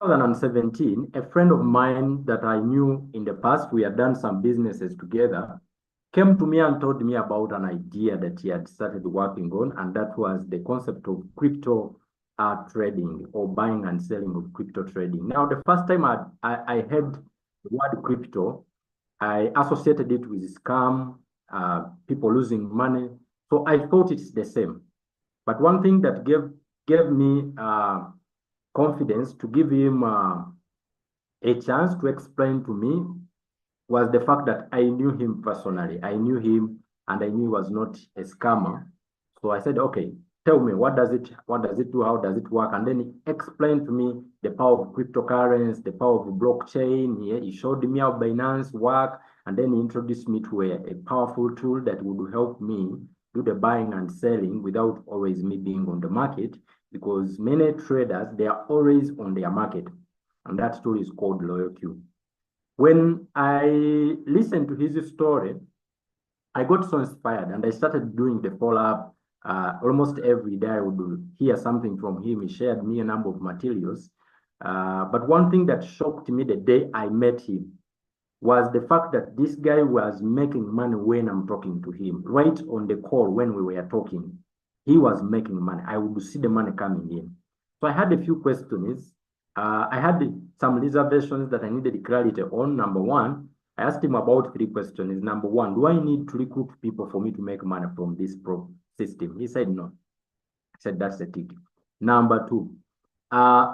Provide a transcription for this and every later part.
2017, a friend of mine that I knew in the past, we had done some businesses together, came to me and told me about an idea that he had started working on, and that was the concept of crypto trading or buying and selling of crypto trading. Now, the first time I heard the word crypto, I associated it with scam, people losing money. So I thought it's the same. But one thing that gave me confidence to give him a chance to explain to me was the fact that I knew him personally. I knew him and I knew he was not a scammer. So I said, okay, tell me, what does it do? How does it work? And then he explained to me the power of cryptocurrency, the power of blockchain. He showed me how Binance work, and then he introduced me to a powerful tool that would help me do the buying and selling without always me being on the market, because many traders, they are always on their market. And that tool is called Royalq. When I listened to his story, I got so inspired and I started doing the follow-up. Almost every day I would hear something from him. He shared me a number of materials. But one thing that shocked me the day I met him was the fact that this guy was making money when I'm talking to him. Right on the call when we were talking, he was making money. I would see the money coming in. So I had a few questions. I had some reservations that I needed clarity on. Number one, I asked him about 3 questions. Number one, do I need to recruit people for me to make money from this system? He said no. I said, that's a tick. Number two,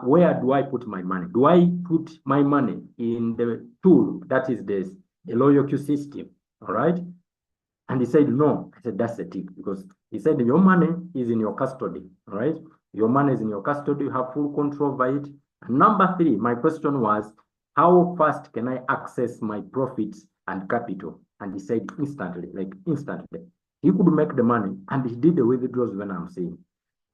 where do I put my money? Do I put my money in the tool that is the Royalq system? All right. And he said, no. I said, that's a tick, because he said, your money is in your custody. All right. Your money is in your custody. You have full control over it. And number 3, my question was, how fast can I access my profits and capital? And he said, instantly, like instantly. He could make the money, and he did the withdrawals when I'm saying.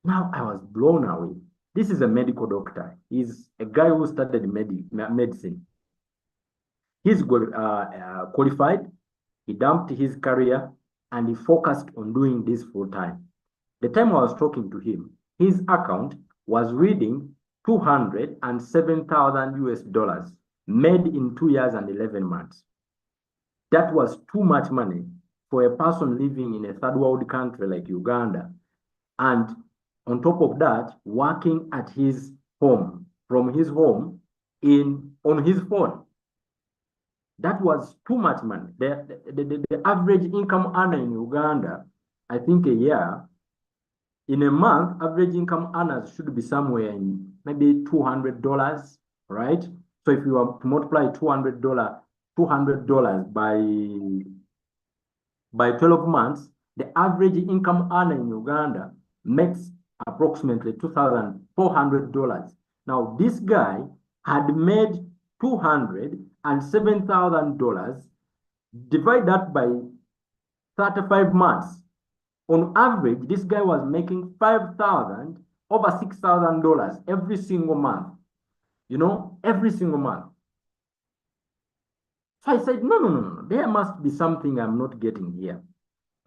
Now I was blown away. This is a medical doctor. He's a guy who studied medicine. He's qualified. He dumped his career and he focused on doing this full time. The time I was talking to him, his account was reading 207,000 US dollars made in 2 years and 11 months. That was too much money for a person living in a third world country like Uganda. And on top of that, working at his home, from his home on his phone. That was too much money. The average income earner in Uganda, I think a year, in a month, average income earners should be somewhere in maybe $200, right? So if you are to multiply $200 by 12 months, the average income earner in Uganda makes approximately $2,400. Now, this guy had made $207,000. Divide that by 35 months. On average, this guy was making $5,000, over $6,000 every single month. You know, every single month. So I said, no. There must be something I'm not getting here.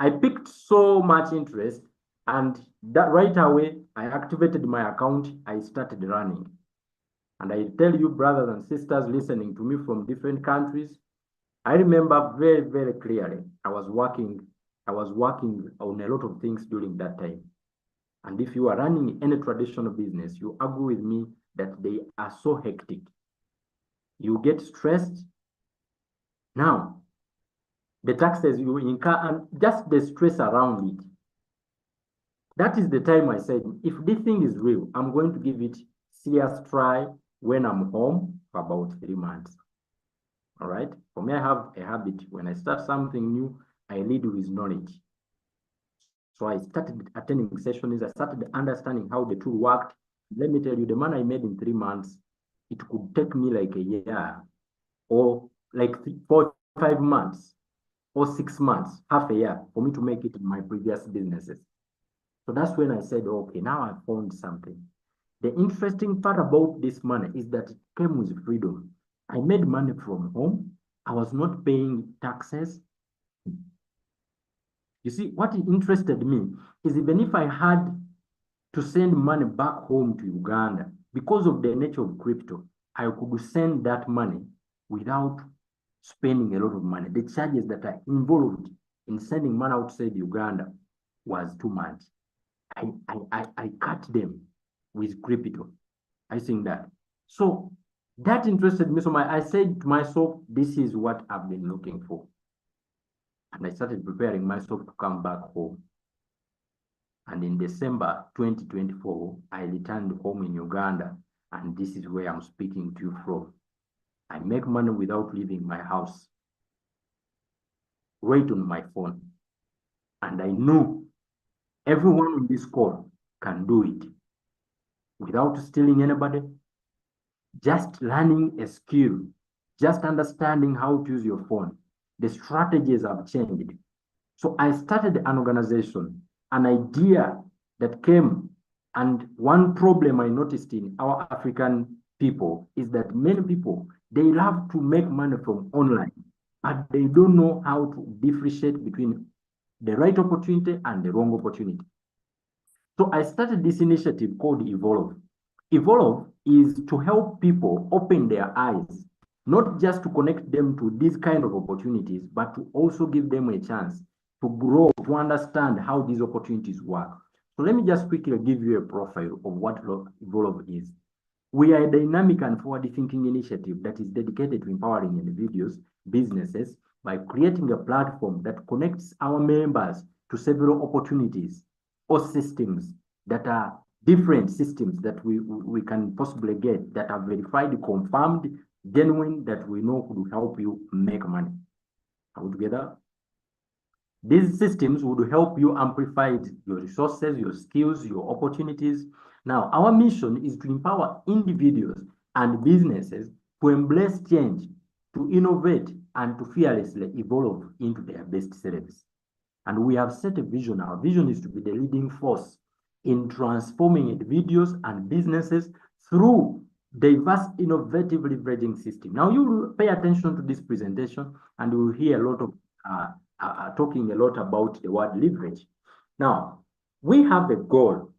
I picked so much interest, and that right away, I activated my account. I started running. And I tell you, brothers and sisters listening to me from different countries, I remember very, very clearly, I was working on a lot of things during that time. And if you are running any traditional business, you agree with me that they are so hectic. You get stressed. Now, the taxes you incur and just the stress around it. That is the time I said, if this thing is real, I'm going to give it serious try when I'm home for about 3 months. All right. For me, I have a habit. When I start something new, I lead with knowledge. So I started attending sessions. I started understanding how the tool worked. Let me tell you, the money I made in 3 months, it could take me like a year, or like 4 or 5 months, or 6 months, half a year for me to make it in my previous businesses. So that's when I said, okay, now I found something. The interesting part about this money is that it came with freedom. I made money from home. I was not paying taxes. You see, what interested me is even if I had to send money back home to Uganda, because of the nature of crypto, I could send that money without spending a lot of money. The charges that are involved in sending money outside Uganda was too much. I cut them with crypto. I think that. So that interested me. So I said to myself, this is what I've been looking for. And I started preparing myself to come back home. And in December 2024, I returned home in Uganda. And this is where I'm speaking to you from. I make money without leaving my house, right on my phone. And I know everyone on this call can do it without stealing anybody, just learning a skill, just understanding how to use your phone. The strategies have changed. So I started an organization, an idea that came, and one problem I noticed in our African people is that many people, they love to make money from online, but they don't know how to differentiate between the right opportunity and the wrong opportunity. So I started this initiative called Evolve. Evolve is to help people open their eyes, not just to connect them to these kind of opportunities, but to also give them a chance to grow, to understand how these opportunities work. So let me just quickly give you a profile of what Evolve is. We are a dynamic and forward-thinking initiative that is dedicated to empowering individuals, businesses, by creating a platform that connects our members to several opportunities or systems that are different systems that we can possibly get that are verified, confirmed, genuine, that we know could help you make money. Are we together? These systems would help you amplify your resources, your skills, your opportunities. Now, our mission is to empower individuals and businesses to embrace change, to innovate, and to fearlessly evolve into their best selves. And we have set a vision. Our vision is to be the leading force in transforming individuals and businesses through diverse, innovative leveraging system. Now, you will pay attention to this presentation, and you will hear a lot of talking a lot about the word leverage. Now, we have a goal.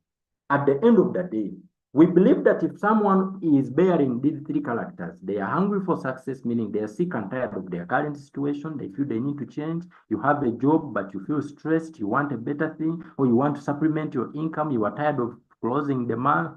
At the end of the day, we believe that if someone is bearing these three characters, they are hungry for success, meaning they are sick and tired of their current situation, they feel they need to change, you have a job, but you feel stressed, you want a better thing, or you want to supplement your income, you are tired of closing the month,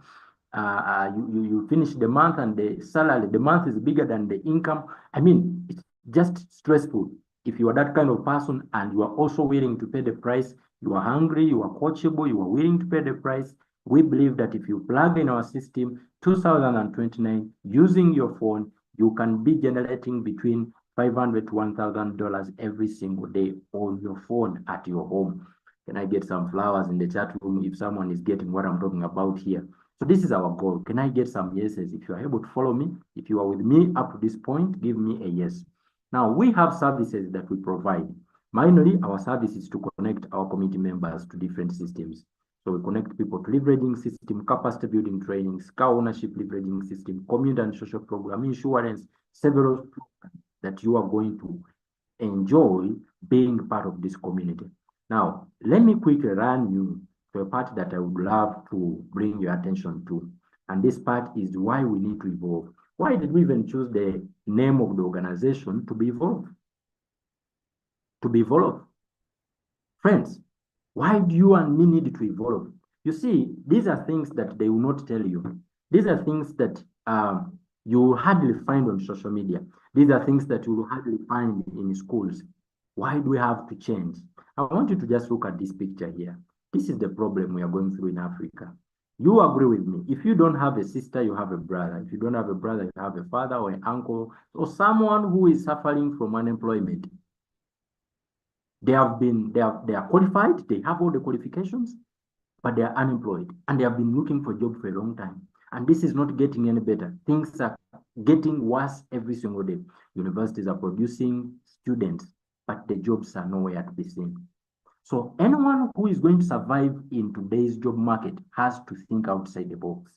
you finish the month and the salary, the month is bigger than the income. I mean, it's just stressful. If you are that kind of person and you are also willing to pay the price, you are hungry, you are coachable, you are willing to pay the price, we believe that if you plug in our system 2029 using your phone, you can be generating between $500 to $1,000 every single day on your phone at your home. Can I get some flowers in the chat room if someone is getting what I'm talking about here? So this is our goal. Can I get some yeses? If you are able to follow me, if you are with me up to this point, give me a yes. Now, we have services that we provide. Mainly, our service is to connect our community members to different systems. So we connect people to leveraging system, capacity building trainings, car ownership leveraging system, community and social program, insurance, several programs that you are going to enjoy being part of this community. Now, let me quickly run you to a part that I would love to bring your attention to. And this part is why we need to evolve. Why did we even choose the name of the organization to be Evolve? To be Evolve. Friends, why do you and me need to evolve? You see, these are things that they will not tell you. These are things that you will hardly find on social media. These are things that you will hardly find in schools. Why do we have to change? I want you to just look at this picture here. This is the problem we are going through in Africa. You agree with me. If you don't have a sister, you have a brother. If you don't have a brother, you have a father or an uncle or someone who is suffering from unemployment. They are qualified, they have all the qualifications, but they are unemployed and they have been looking for a job for a long time. And this is not getting any better. Things are getting worse every single day. Universities are producing students, but the jobs are nowhere to be seen. So anyone who is going to survive in today's job market has to think outside the box.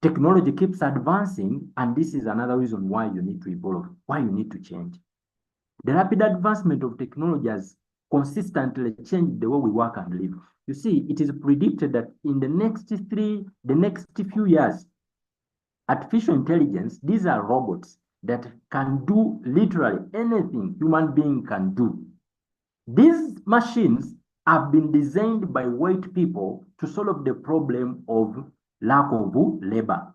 Technology keeps advancing, and this is another reason why you need to evolve, why you need to change. The rapid advancement of technology has consistently changed the way we work and live. You see, it is predicted that in the next few years, artificial intelligence, these are robots that can do literally anything human being can do. These machines have been designed by white people to solve the problem of lack of labor.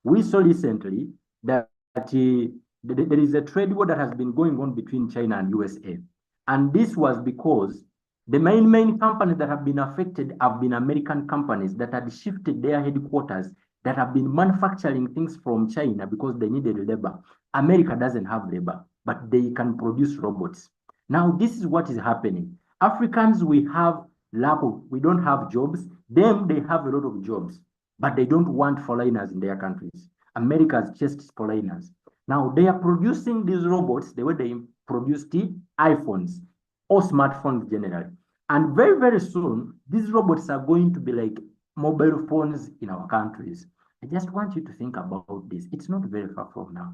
We saw recently that there is a trade war that has been going on between China and USA. And this was because the main companies that have been affected have been American companies that had shifted their headquarters, that have been manufacturing things from China because they needed labor. America doesn't have labor, but they can produce robots. Now, this is what is happening. Africans, we don't have jobs. Them, they have a lot of jobs, but they don't want foreigners in their countries. America has chased foreigners. Now, they are producing these robots the way they produced the iPhones or smartphones generally. And very, very soon, these robots are going to be like mobile phones in our countries. I just want you to think about this. It's not very far from now.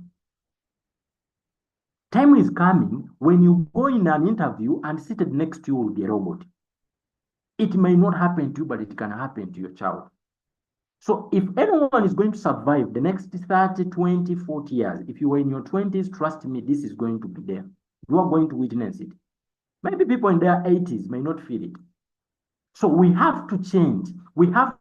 Time is coming when you go in an interview and seated next to you will be a robot. It may not happen to you, but it can happen to your child. So if anyone is going to survive the next 30, 20, 40 years, if you were in your 20s, trust me, this is going to be there. You are going to witness it. Maybe people in their 80s may not feel it. So we have to change. We have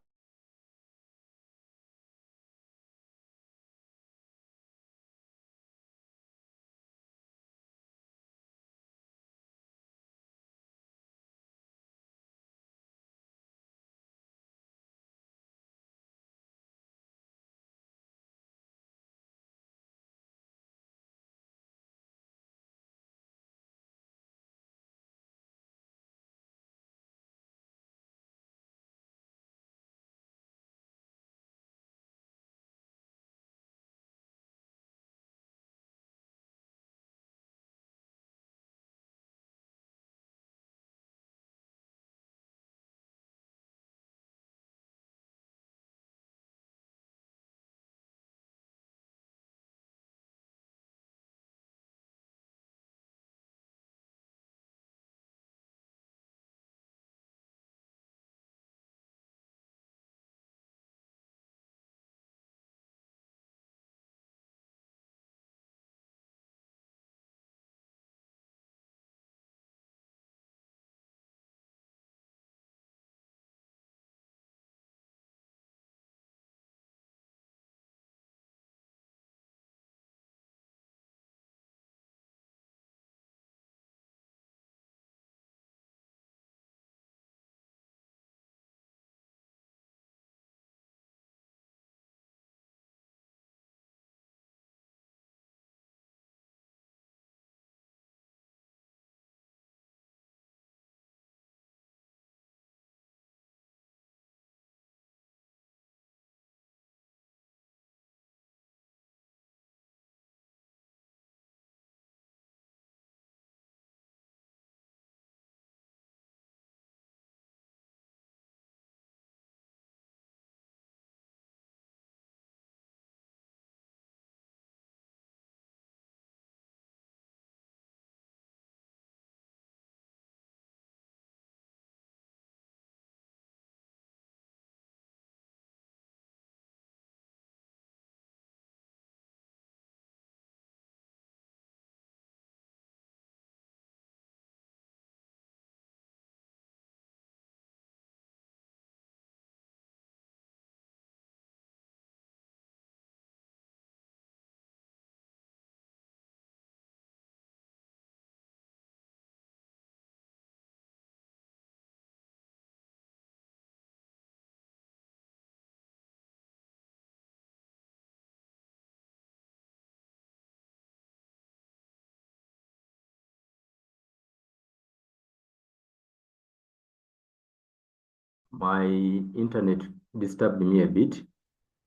my internet disturbed me a bit,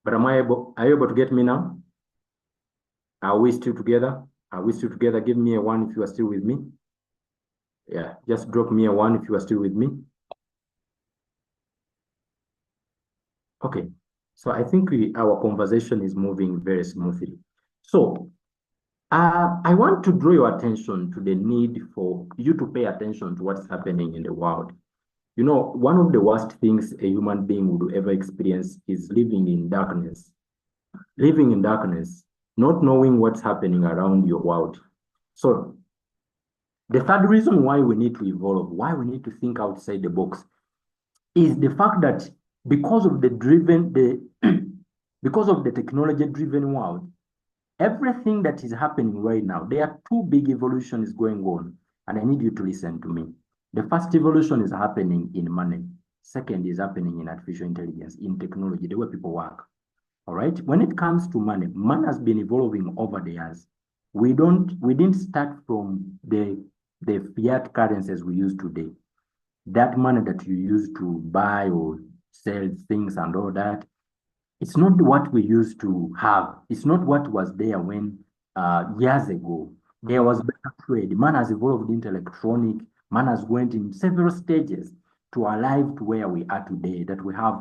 but are you able to get me now? Are we still together? Are we still together? Give me a one if you are still with me. Yeah, just drop me a one if you are still with me. Okay, so I think our conversation is moving very smoothly. So I want to draw your attention to the need for you to pay attention to what's happening in the world. You know, one of the worst things a human being would ever experience is living in darkness. living in darkness, not knowing what's happening around your world. So the third reason why we need to evolve, why we need to think outside the box, is the fact that because of the because of the technology-driven world, everything that is happening right now, there are two big evolutions going on, and I need you to listen to me. The first evolution is happening in money. Second is happening in artificial intelligence, in technology, the way people work. All right. When it comes to money, money has been evolving over the years. We didn't start from the fiat currencies we use today. That money that you use to buy or sell things and all that, it's not what we used to have. It's not what was there when years ago. There was better trade. Man has evolved into electronic. Man has went in several stages to arrive to where we are today, that we have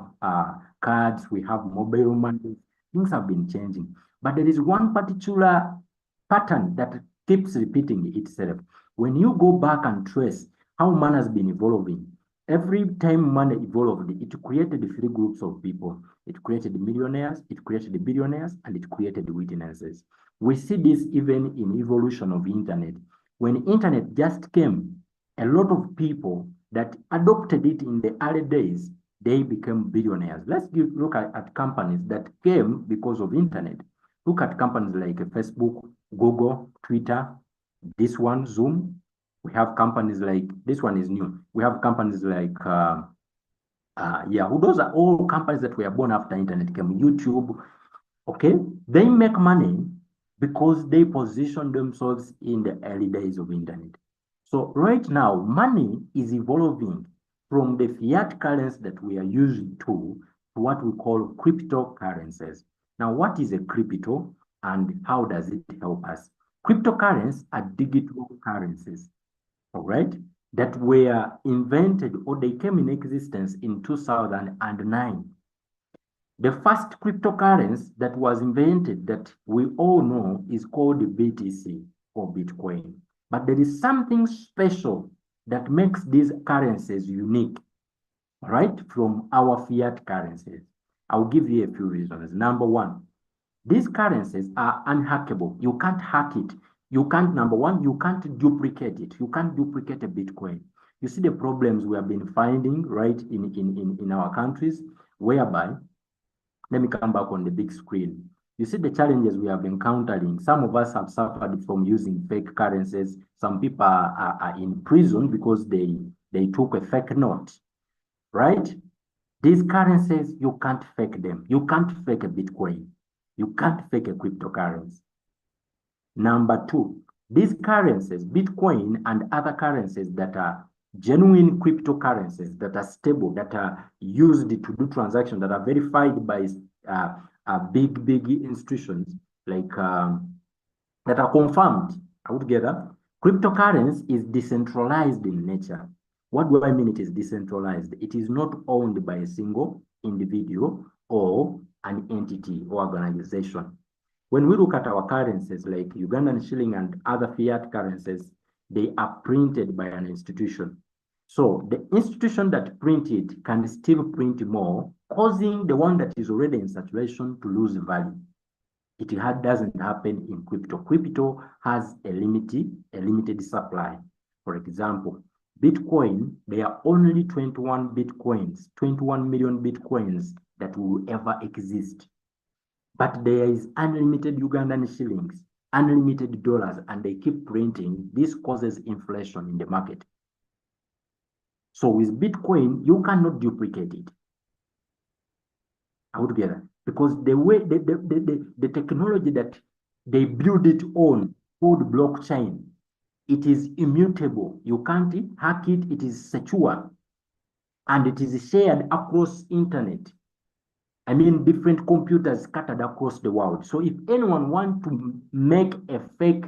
cards, we have mobile money. Things have been changing. But there is one particular pattern that keeps repeating itself. When you go back and trace how man has been evolving, every time man evolved, it created three groups of people. It created millionaires, it created billionaires, and it created witnesses. We see this even in evolution of internet. When internet just came, a lot of people that adopted it in the early days, they became billionaires. Let's look at companies that came because of internet. Look at companies like Facebook, Google, Twitter, this one, Zoom. We have companies like, this one is new. We have companies like Yahoo. Those are all companies that were born after internet came. YouTube, okay? They make money because they position themselves in the early days of internet. So right now, money is evolving from the fiat currency that we are using to what we call cryptocurrencies. Now, what is a crypto and how does it help us? Cryptocurrencies are digital currencies, all right, that were invented or they came in existence in 2009. The first cryptocurrency that was invented that we all know is called the BTC or Bitcoin. But there is something special that makes these currencies unique, right, from our fiat currencies. I'll give you a few reasons. Number one, these currencies are unhackable. You can't hack it. You can't, number one, you can't duplicate it. You can't duplicate a Bitcoin. You see the problems we have been finding, right, in our countries, whereby, let me come back on the big screen. You see the challenges we have encountering. Some of us have suffered from using fake currencies. Some people are in prison because they took a fake note, right? These currencies, you can't fake them. You can't fake a Bitcoin. You can't fake a cryptocurrency. Number two, these currencies, Bitcoin and other currencies that are genuine cryptocurrencies that are stable, that are used to do transactions, that are verified by big institutions like that are confirmed altogether. Cryptocurrency is decentralized in nature. What do I mean it is decentralized? It is not owned by a single individual or an entity or organization. When we look at our currencies like Ugandan shilling and other fiat currencies, they are printed by an institution. So the institution that print it can still print more, causing the one that is already in circulation to lose value. It doesn't happen in crypto. Crypto has a limited supply. For example, Bitcoin, there are only 21 Bitcoins, 21 million Bitcoins that will ever exist. But there is unlimited Ugandan shillings, unlimited dollars, and they keep printing. This causes inflation in the market. So with Bitcoin, you cannot duplicate it altogether because the way the technology that they build it on called blockchain, it is immutable. You can't hack it. It is secure, and it is shared across internet. I mean, different computers scattered across the world. So if anyone wants to make a fake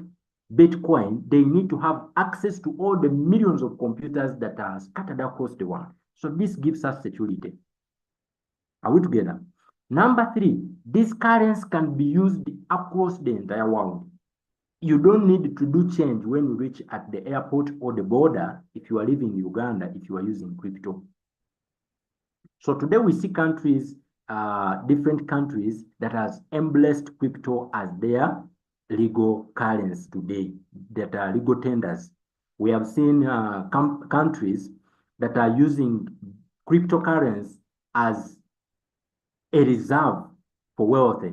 Bitcoin, they need to have access to all the millions of computers that are scattered across the world. So this gives us security. Are we together? Number three, this currency can be used across the entire world. You don't need to do change when you reach at the airport or the border if you are living in Uganda, if you are using crypto. So today we see countries different countries that has embraced crypto as their legal currency today, that are legal tenders. We have seen countries that are using cryptocurrency as a reserve for wealth.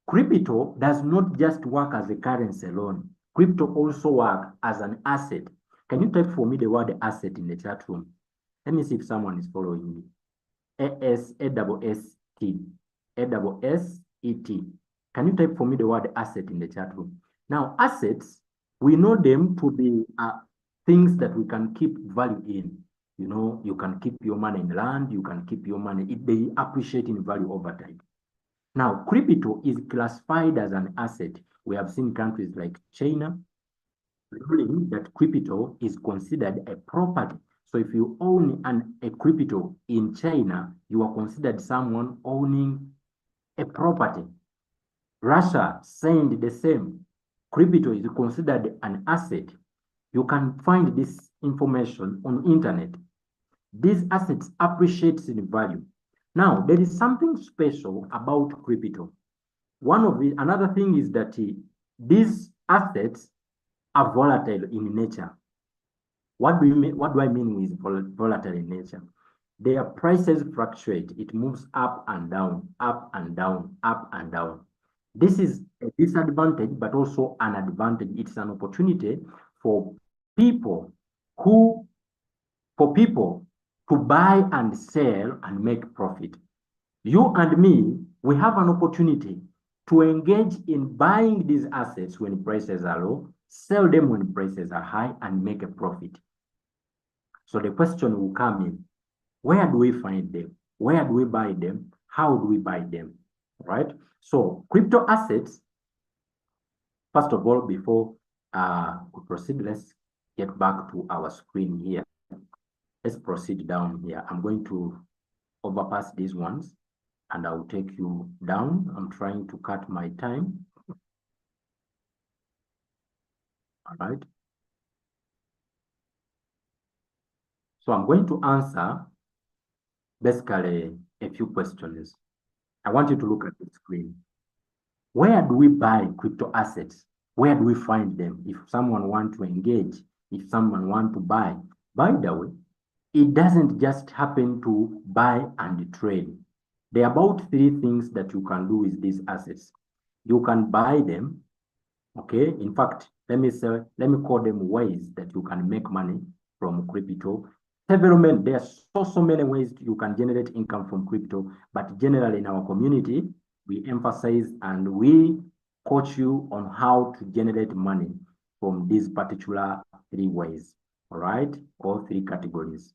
Crypto does not just work as a currency alone. Crypto also works as an asset. Can you type for me the word asset in the chat room? Let me see if someone is following me. A-S-S-T. A-S-S-E-T. Can you type for me the word asset in the chat room? Now, assets, we know them to be things that we can keep value in. You know, you can keep your money in land, you can keep your money, they appreciate in value over time. Now, crypto is classified as an asset. We have seen countries like China ruling that crypto is considered a property. So if you own a crypto in China, you are considered someone owning a property. Russia saying the same. Crypto is considered an asset. You can find this information on internet. These assets appreciate in value. Now, there is something special about crypto. Another thing is that these assets are volatile in nature. What do I mean with volatile in nature? Their prices fluctuate. It moves up and down, up and down, up and down. This is a disadvantage, but also an advantage. It's an opportunity for people to buy and sell and make profit. You and me, we have an opportunity to engage in buying these assets when prices are low, sell them when prices are high, and make a profit. So the question will come in, where do we find them? Where do we buy them? How do we buy them? Right? So crypto assets, first of all, before we proceed, let's get back to our screen here. Let's proceed down here. I'm going to overpass these ones and I'll take you down. I'm trying to cut my time. All right. So I'm going to answer basically a few questions. I want you to look at the screen. Where do we buy crypto assets? Where do we find them? If someone wants to engage, if someone wants to buy. By the way, it doesn't just happen to buy and trade. There are about 3 things that you can do with these assets. You can buy them, okay? In fact, let me call them ways that you can make money from crypto. There are so many ways you can generate income from crypto, but generally in our community, we emphasize and we coach you on how to generate money from these particular 3 ways, all right? All 3 categories.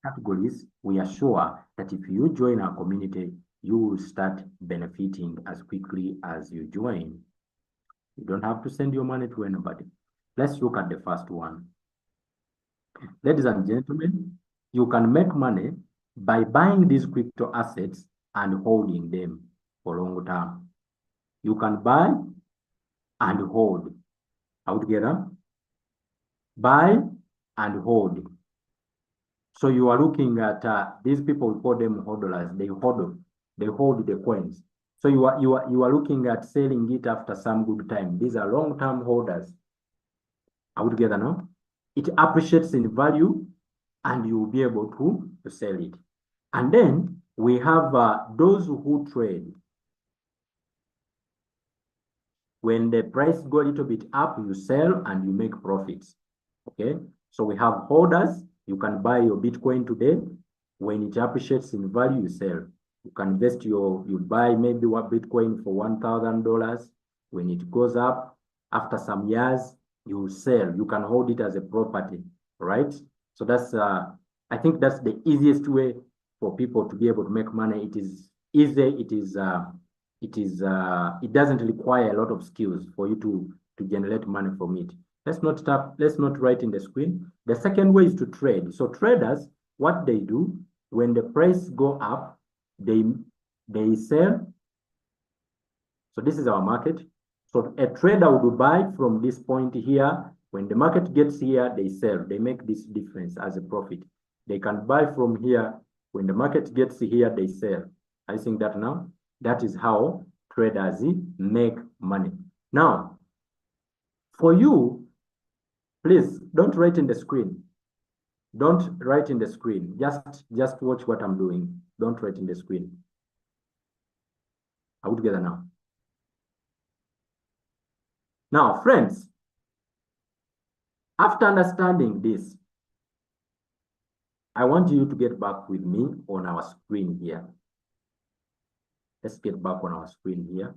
Categories, we are sure that if you join our community, you will start benefiting as quickly as you join. You don't have to send your money to anybody. Let's look at the first one. Ladies and gentlemen, you can make money by buying these crypto assets and holding them for long term. You can buy and hold. Out together. Buy and hold. So you are looking at these people, we call them hodlers. They hold the coins. So you are looking at selling it after some good time. These are long-term holders. Are we together now? It appreciates in value, and you will be able to sell it. And then we have those who trade. When the price go a little bit up, you sell and you make profits. Okay. So we have holders. You can buy your Bitcoin today. When it appreciates in value, you sell. You can invest you buy maybe one Bitcoin for $1,000. When it goes up, after some years, you sell. You can hold it as a property, right? So that's, I think that's the easiest way for people to be able to make money. It is easy. It doesn't require a lot of skills for you to generate money from it. Let's not write in the screen. The second way is to trade. So traders, what they do, when the price go up, they sell. So this is our market. So a trader would buy from this point here. When the market gets here, they sell. They make this difference as a profit. They can buy from here. When the market gets here, they sell. I think that now, that is how traders make money. Now, for you, please don't write in the screen. Don't write in the screen. Just watch what I'm doing. Don't write in the screen. Are we together now? Now, friends, after understanding this, I want you to get back with me on our screen here. Let's get back on our screen here.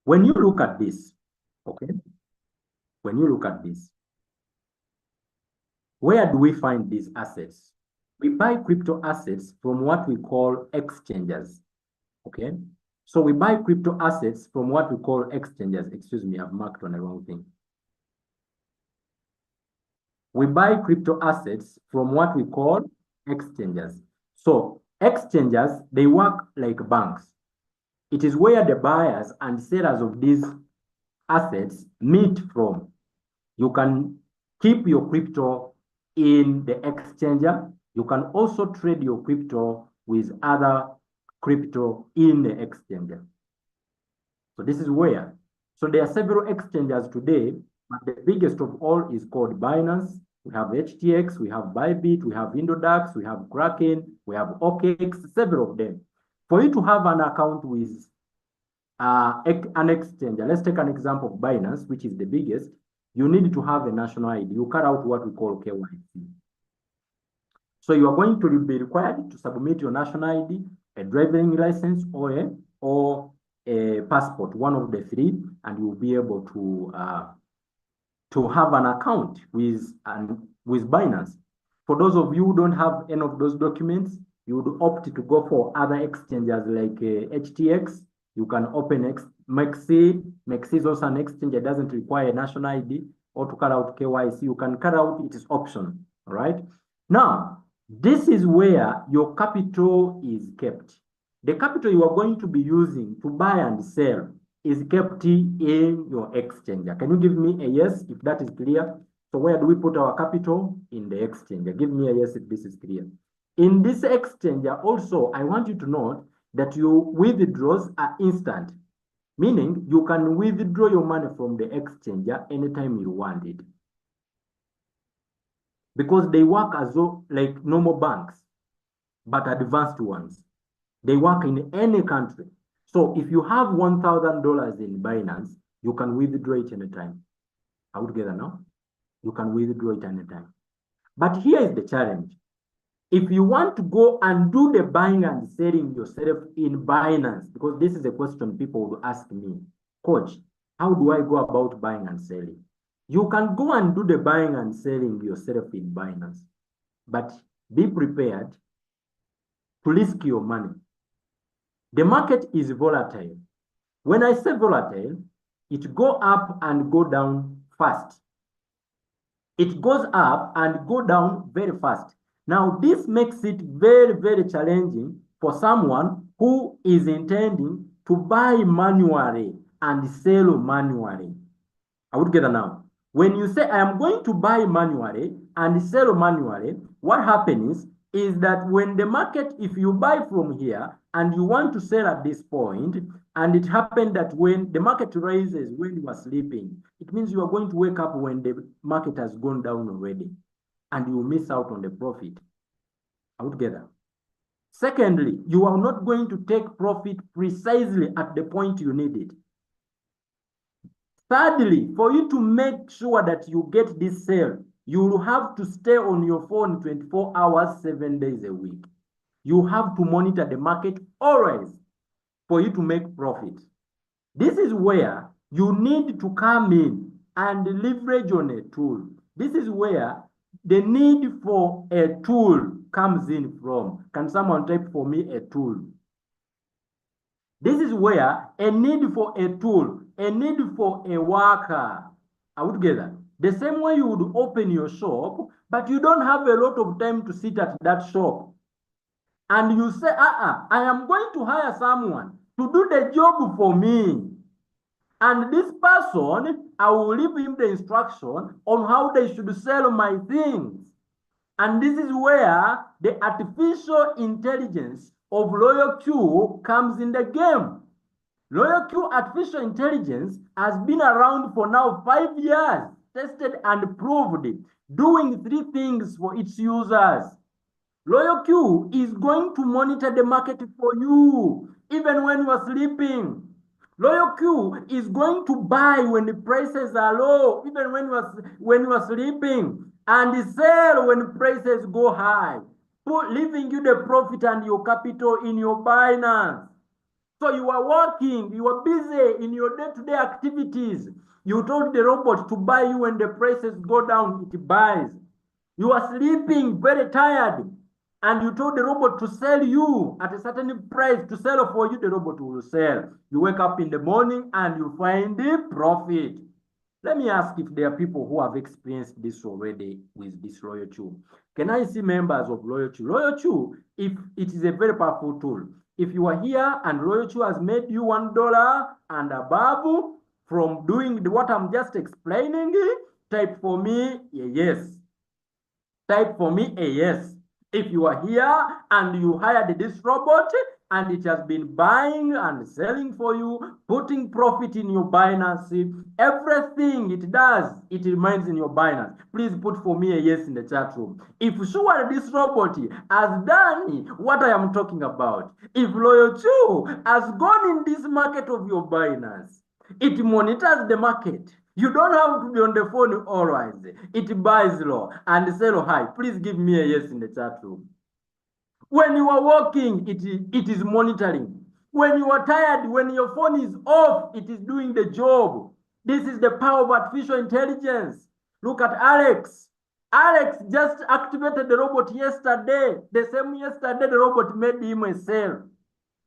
When you look at this, okay? When you look at this, where do we find these assets? We buy crypto assets from what we call exchanges, okay? So we buy crypto assets from what we call exchanges. Excuse me, I've marked on the wrong thing. We buy crypto assets from what we call exchanges. So exchanges, they work like banks. It is where the buyers and sellers of these assets meet from. You can keep your crypto in the exchanger. You can also trade your crypto with other crypto in the exchanger. So this is where. So there are several exchanges today, but the biggest of all is called Binance. We have HTX, we have Bybit, we have Indodax, we have Kraken, we have OKX, several of them. For you to have an account with an exchanger, let's take an example of Binance, which is the biggest, you need to have a national ID. You cut out what we call KYC. So you are going to be required to submit your national ID, a driving license, or a passport, one of the three, and you'll be able to have an account with Binance. For those of you who don't have any of those documents, you would opt to go for other exchanges like HTX. You can open Mexi. Mexi is also an exchange that doesn't require a national ID or to cut out KYC. You can cut out, it is optional, all right? Now, this is where your capital is kept. The capital you are going to be using to buy and sell is kept in your exchanger. Can you give me a yes if that is clear? So where do we put our capital? In the exchanger. Give me a yes if this is clear. In this exchanger also, I want you to note that your withdrawals are instant, meaning you can withdraw your money from the exchanger anytime you want it. Because they work as though like normal banks, but advanced ones. They work in any country. So if you have $1,000 in Binance, you can withdraw it anytime. Are we together now? You can withdraw it anytime. But here is the challenge. If you want to go and do the buying and selling yourself in Binance, because this is a question people will ask me, Coach, how do I go about buying and selling? You can go and do the buying and selling yourself in Binance, but be prepared to risk your money. The market is volatile. When I say volatile, it goes up and go down fast. It goes up and go down very fast. Now, this makes it very, very challenging for someone who is intending to buy manually and sell manually. Are we together now? When you say, I am going to buy manually and sell manually, what happens is that when the market, if you buy from here and you want to sell at this point, and it happened that when the market rises when you are sleeping, it means you are going to wake up when the market has gone down already, and you will miss out on the profit. Are we together? Secondly, you are not going to take profit precisely at the point you need it. Thirdly, for you to make sure that you get this sale, you will have to stay on your phone 24 hours, 7 days a week. You have to monitor the market always for you to make profit. This is where you need to come in and leverage on a tool. This is where the need for a tool comes in from. Can someone type for me a tool? This is where a need for a tool, a need for a worker. Are we together? The same way you would open your shop, but you don't have a lot of time to sit at that shop. And you say, I am going to hire someone to do the job for me. And this person, I will leave him the instruction on how they should sell my things. And this is where the artificial intelligence of Royalq comes in the game. Royalq artificial intelligence has been around for now 5 years, tested and proved, doing 3 things for its users. Royalq is going to monitor the market for you, even when you are sleeping. Royalq is going to buy when the prices are low, even when you are sleeping, and sell when prices go high, leaving you the profit and your capital in your Binance. So you are working, you are busy in your day-to-day activities. You told the robot to buy you when the prices go down, it buys. You are sleeping, very tired, and you told the robot to sell you at a certain price, to sell for you, the robot will sell. You wake up in the morning and you find the profit. Let me ask if there are people who have experienced this already with this Royalq. Can I see members of Royalq? Royalq, if it is a very powerful tool. If you are here and Royalq has made you $1 and above from doing what I'm just explaining, type for me a yes. Type for me a yes. If you are here and you hired this robot and it has been buying and selling for you, putting profit in your Binance, everything it does, it remains in your Binance. Please put for me a yes in the chat room. If sure this robot has done what I am talking about, if Royalq has gone in this market of your Binance, it monitors the market. You don't have to be on the phone always. It buys low and sell high. Please give me a yes in the chat room. When you are working, it is monitoring. When you are tired, when your phone is off, it is doing the job. This is the power of artificial intelligence. Look at Alex. Alex just activated the robot yesterday. The same yesterday, the robot made him a sale.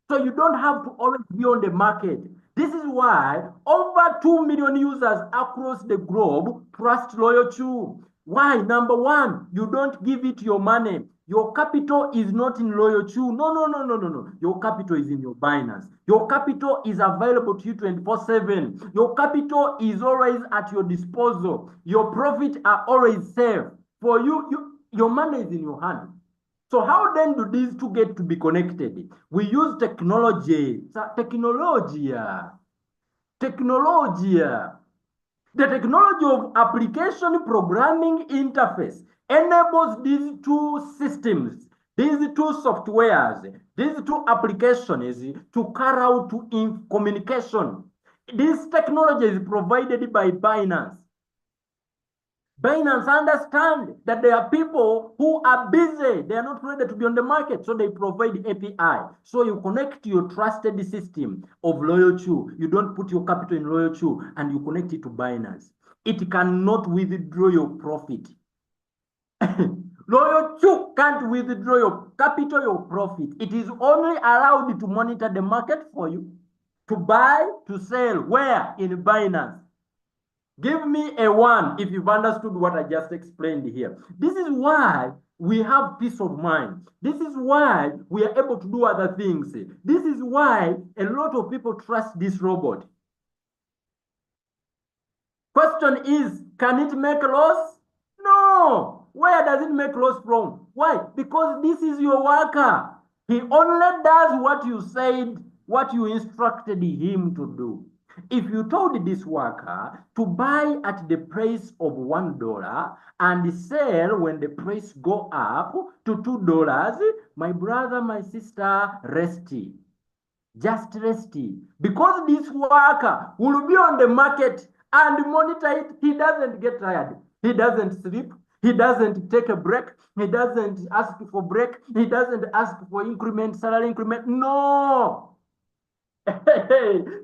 So you don't have to always be on the market. This is why over 2 million users across the globe trust Royalq. Why? Number one, you don't give it your money. Your capital is not in Royalq. No. Your capital is in your Binance. Your capital is available to you 24/7. Your capital is always at your disposal. Your profits are always safe. For you, your money is in your hand. So how then do these two get to be connected? We use technology. The technology of application programming interface enables these two systems, these two softwares, these two applications to carry out communication. This technology is provided by Binance. Binance understand that there are people who are busy. They are not ready to be on the market. So they provide API. So you connect your trusted system of Royalq. You don't put your capital in Royalq and you connect it to Binance. It cannot withdraw your profit. Royalq can't withdraw your capital, your profit. It is only allowed to monitor the market for you, to buy, to sell. Where? In Binance. Give me a 1 if you've understood what I just explained here. This is why we have peace of mind. This is why we are able to do other things. This is why a lot of people trust this robot. Question is, can it make loss? No. Where does it make loss from? Why? Because this is your worker. He only does what you said, what you instructed him to do. If you told this worker to buy at the price of $1 and sell when the price go up to $2, my brother, my sister, rest. Just rest. Because this worker will be on the market and monitor it. He doesn't get tired. He doesn't sleep. He doesn't take a break. He doesn't ask for break. He doesn't ask for increment, salary increment. No.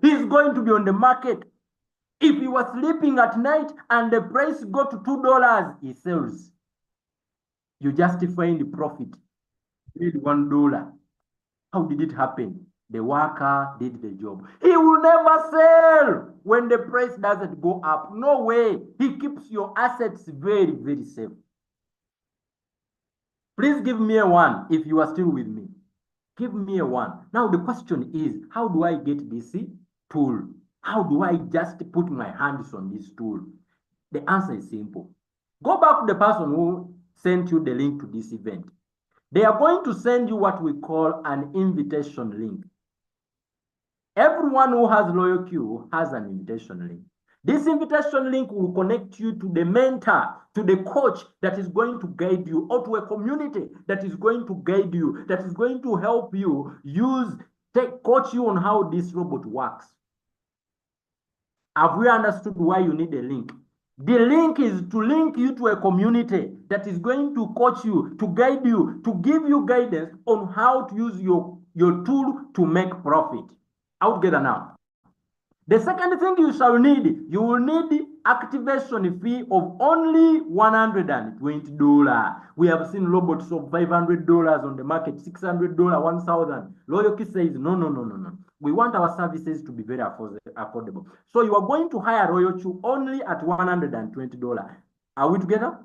He's going to be on the market. If he was sleeping at night and the price go to $2, he sells. You just find the profit. You need $1. How did it happen? The worker did the job. He will never sell when the price doesn't go up. No way. He keeps your assets very, very safe. Please give me a 1 if you are still with me. Give me a 1. Now the question is, how do I get this tool? How do I just put my hands on this tool? The answer is simple. Go back to the person who sent you the link to this event. They are going to send you what we call an invitation link. Everyone who has Royalq has an invitation link. This invitation link will connect you to the mentor, to the coach that is going to guide you, or to a community that is going to guide you, that is going to help you coach you on how this robot works. Have we understood why you need a link? The link is to link you to a community that is going to coach you, to guide you, to give you guidance on how to use your tool to make profit. Out together now. The second thing you shall need, you will need activation fee of only $120. We have seen robots of $500 on the market, $600, $1,000. Royalq says, no. We want our services to be very affordable. So you are going to hire Royalq only at $120. Are we together?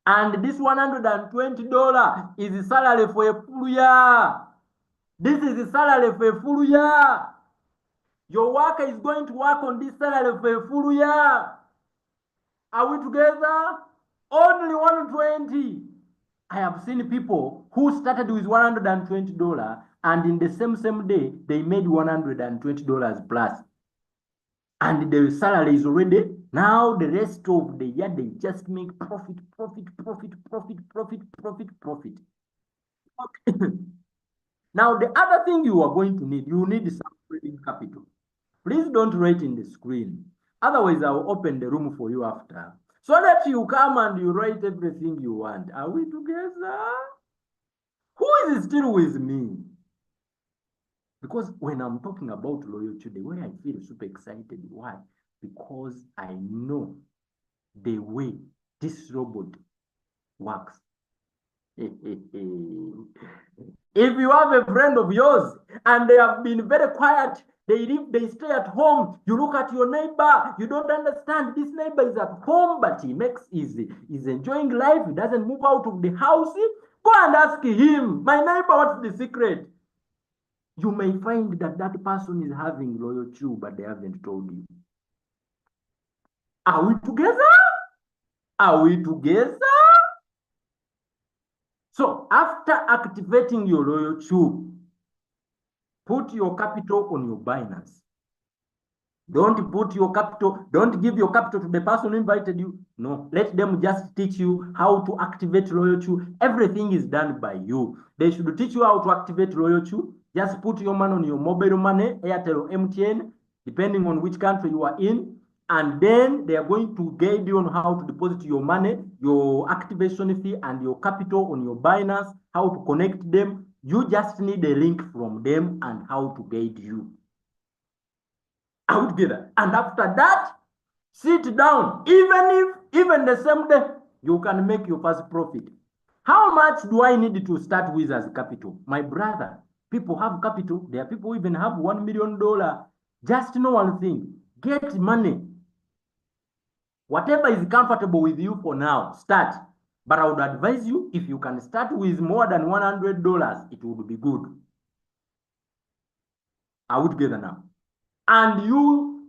And this $120 is the salary for a full year. This is the salary for a full year. Your worker is going to work on this salary for a full year. Are we together? Only $120. I have seen people who started with $120 and in the same day, they made $120 plus. And the salary is already, now the rest of the year, they just make profit. Okay. Now, the other thing you are going to need, you need some trading capital. Please don't write in the screen. Otherwise, I will open the room for you after. So that you come and you write everything you want. Are we together? Who is still with me? Because when I'm talking about Royalq, the way I feel super excited. Why? Because I know the way this robot works. If you have a friend of yours and they have been very quiet, they stay at home, you look at your neighbor, you don't understand, this neighbor is at home, but he's enjoying life, he doesn't move out of the house. Go and ask him, my neighbor, what's the secret? You may find that that person is having Royalq, but they haven't told you. Are we together? Are we together? So after activating your Royalq, put your capital on your Binance. Don't give your capital to the person who invited you. No, let them just teach you how to activate Royalq. Everything is done by you. They should teach you how to activate Royalq. Just put your money on your mobile money, Airtel or MTN, depending on which country you are in. And then they are going to guide you on how to deposit your money, your activation fee, and your capital on your Binance, how to connect them. You just need a link from them and how to guide you. Out together. And after that, sit down. Even the same day, you can make your first profit. How much do I need to start with as capital? My brother, people have capital. There are people who even have $1 million. Just know one thing. Get money. Whatever is comfortable with you for now, start. But I would advise you, if you can start with more than $100, it would be good. Are we together now? And you,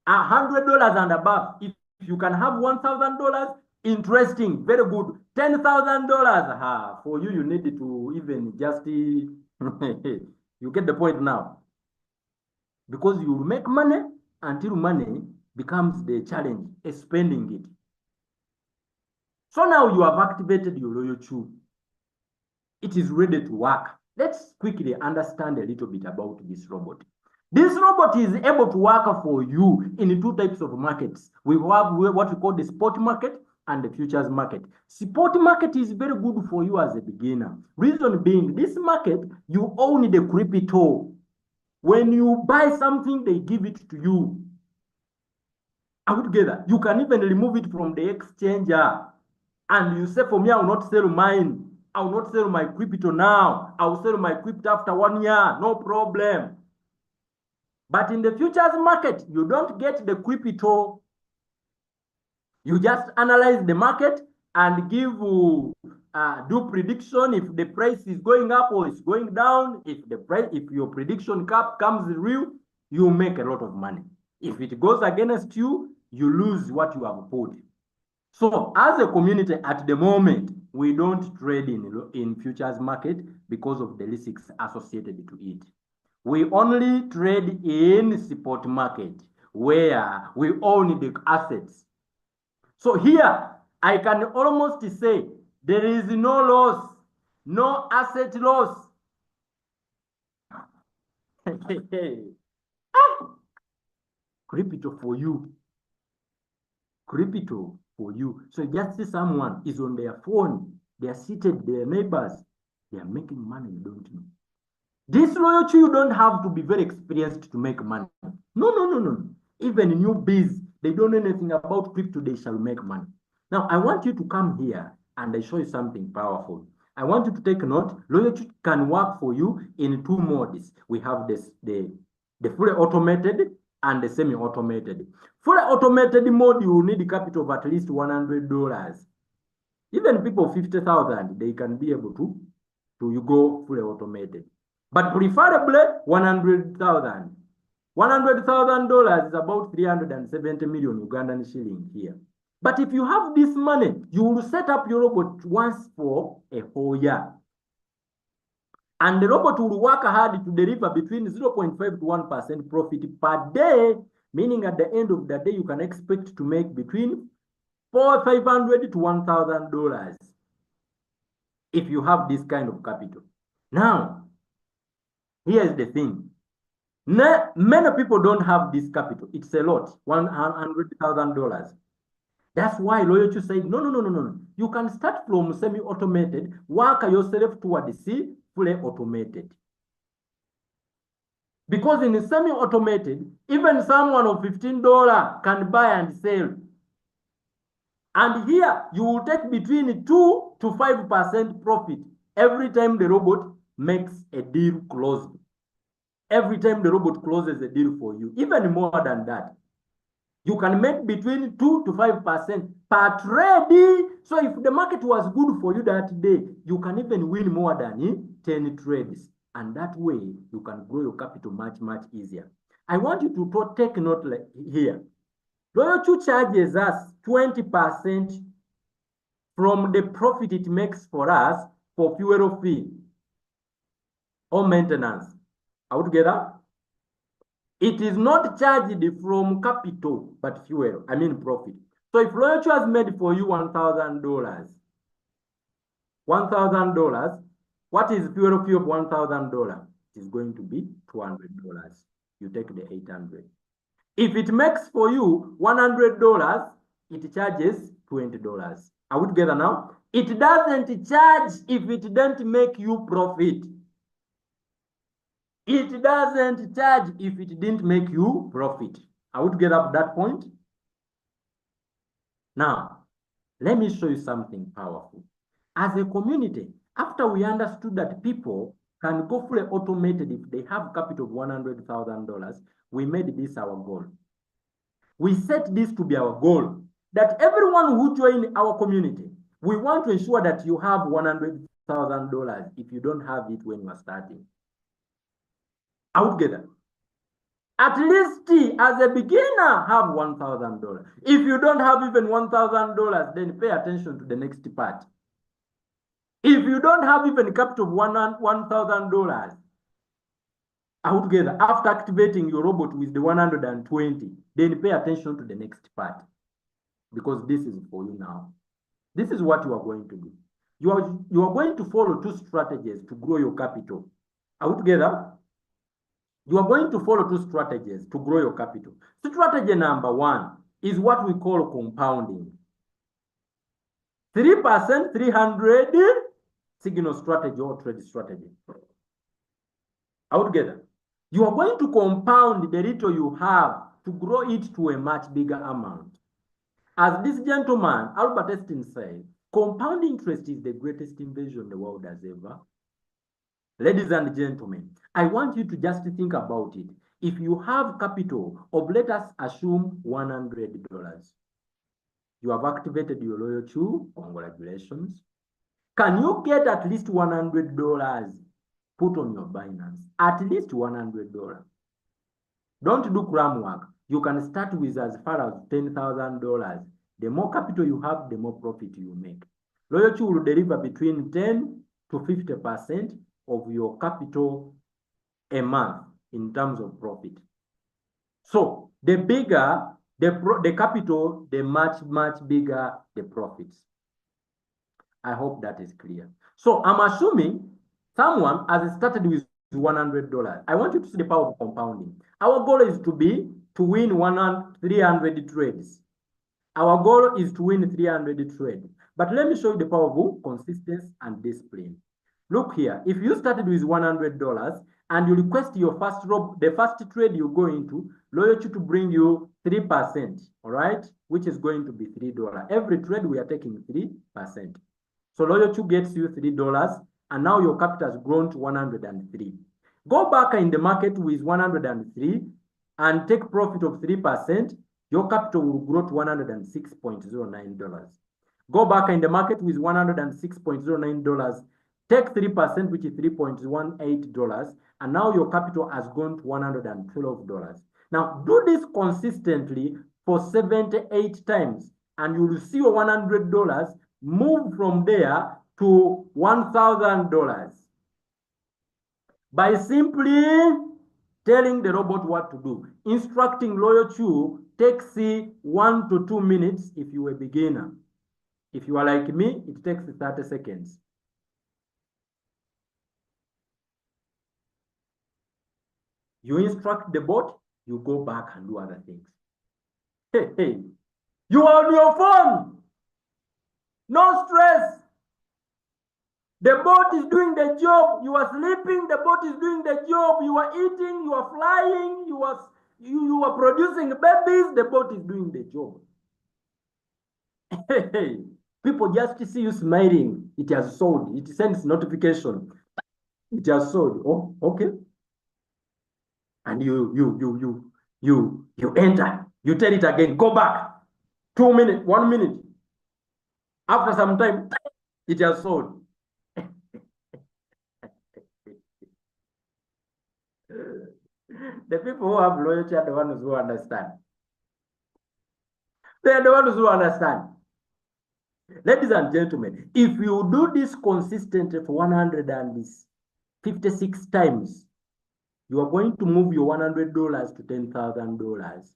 $100 and above, if you can have $1,000, interesting, very good. $10,000, for you, you need to even just, you get the point now. Because you make money until money becomes the challenge, spending it. So now you have activated your Royalq. It is ready to work. Let's quickly understand a little bit about this robot. This robot is able to work for you in two types of markets. We have what we call the spot market and the futures market. Spot market is very good for you as a beginner. Reason being, this market, you own the crypto. When you buy something, they give it to you. Are we together? You can even remove it from the exchanger. And you say, for me, I will not sell mine. I will not sell my crypto now. I will sell my crypto after 1 year. No problem. But in the futures market, you don't get the crypto. You just analyze the market and do prediction if the price is going up or it's going down. If your prediction cap comes real, you make a lot of money. If it goes against you, you lose what you have put. So as a community at the moment, we don't trade in futures market because of the risks associated to it. We only trade in spot market where we own the assets. So here, I can almost say there is no loss, no asset loss. Crypto for you. Crypto for you. So just see someone is on their phone, they are seated, their neighbors, they are making money, you don't know. This Royalq, you don't have to be very experienced to make money. No. Even newbies, they don't know anything about crypto, they shall make money. Now, I want you to come here and I show you something powerful. I want you to take note. Royalq can work for you in two modes. We have the fully automated and the semi-automated. Fully automated mode, you will need a capital of at least $100. Even people 50,000, they can be able to you go fully automated. But preferably 100,000. $100,000 is about 370 million Ugandan shilling here. But if you have this money, you will set up your robot once for a whole year. And the robot will work hard to deliver between 0.5 to 1% profit per day, meaning at the end of the day, you can expect to make between $500 to $1,000 if you have this kind of capital. Now, here's the thing. Many people don't have this capital. It's a lot, $100,000. That's why Royalq said, no. You can start from semi-automated, work yourself towards fully automated. Because in semi-automated, even someone of $15 can buy and sell. And here, you will take between 2 to 5% profit every time the robot makes a deal closed. Every time the robot closes a deal for you, even more than that. You can make between 2 to 5% per trade. So if the market was good for you that day, you can even win more than 10 trades. And that way, you can grow your capital much, much easier. I want you to take note here. Royalq charges us 20% from the profit it makes for us for fuel fee or maintenance. Are we together? It is not charged from capital, but fuel, profit. So if Royalq has made for you $1,000, what is fuel fee of $1,000? It is going to be $200. You take the 800. If it makes for you $100, it charges $20. Are we together now? It doesn't charge if it didn't make you profit. It doesn't charge if it didn't make you profit. I would get up that point. Now, let me show you something powerful. As a community, after we understood that people can go fully automated if they have capital of $100,000, we made this our goal. We set this to be our goal, that everyone who join our community, we want to ensure that you have $100,000 if you don't have it when you are starting. Out together. At least as a beginner, have $1,000. If you don't have even $1,000, then pay attention to the next part. If you don't have even a capital of $1,000, out together, after activating your robot with the 120, then pay attention to the next part. Because this is for you now. This is what you are going to do. You are going to follow two strategies to grow your capital. Out together. You are going to follow two strategies to grow your capital. Strategy number one is what we call compounding. 3%, 300 signal strategy or trade strategy. Altogether, you are going to compound the little you have to grow it to a much bigger amount. As this gentleman, Albert Einstein, said, compound interest is the greatest invention the world has ever. Ladies and gentlemen, I want you to just think about it. If you have capital of, let us assume, $100, you have activated your Royalq, congratulations. Can you get at least $100 put on your Binance? At least $100. Don't do cram work. You can start with as far as $10,000. The more capital you have, the more profit you make. Royalq will deliver between 10 to 50% of your capital a month in terms of profit. So the bigger the capital, the much bigger the profits. I hope that is clear. So I'm assuming someone has started with $100. I want you to see the power of compounding. Our goal is to win 300 trades. Our goal is to win 300 trades. But let me show you the power of consistency and discipline. Look here, if you started with $100 and you request your the first trade you go into, Royalq to bring you 3%, all right, which is going to be $3. Every trade we are taking 3%. So Royalq gets you $3, and now your capital has grown to 103. Go back in the market with 103 and take profit of 3%. Your capital will grow to $106.09. Go back in the market with $106.09. Take 3%, which is $3.18, and now your capital has gone to $112. Now, do this consistently for 78 times, and you will see your $100 move from there to $1,000 by simply telling the robot what to do. Instructing Royalq takes 1 to 2 minutes if you are a beginner. If you are like me, it takes 30 seconds. You instruct the bot, you go back and do other things. Hey, you are on your phone. No stress. The bot is doing the job. You are sleeping, the bot is doing the job. You are eating, you are flying, you are producing babies, the bot is doing the job. Hey, people just see you smiling. It has sold. It sends notification. It has sold. Oh, okay. And you enter. You tell it again. Go back. 2 minutes, 1 minute. After some time, it has sold. The people who have loyalty are the ones who understand. They are the ones who understand. Ladies and gentlemen, if you do this consistently for 156 times, you are going to move your $100 to $10,000.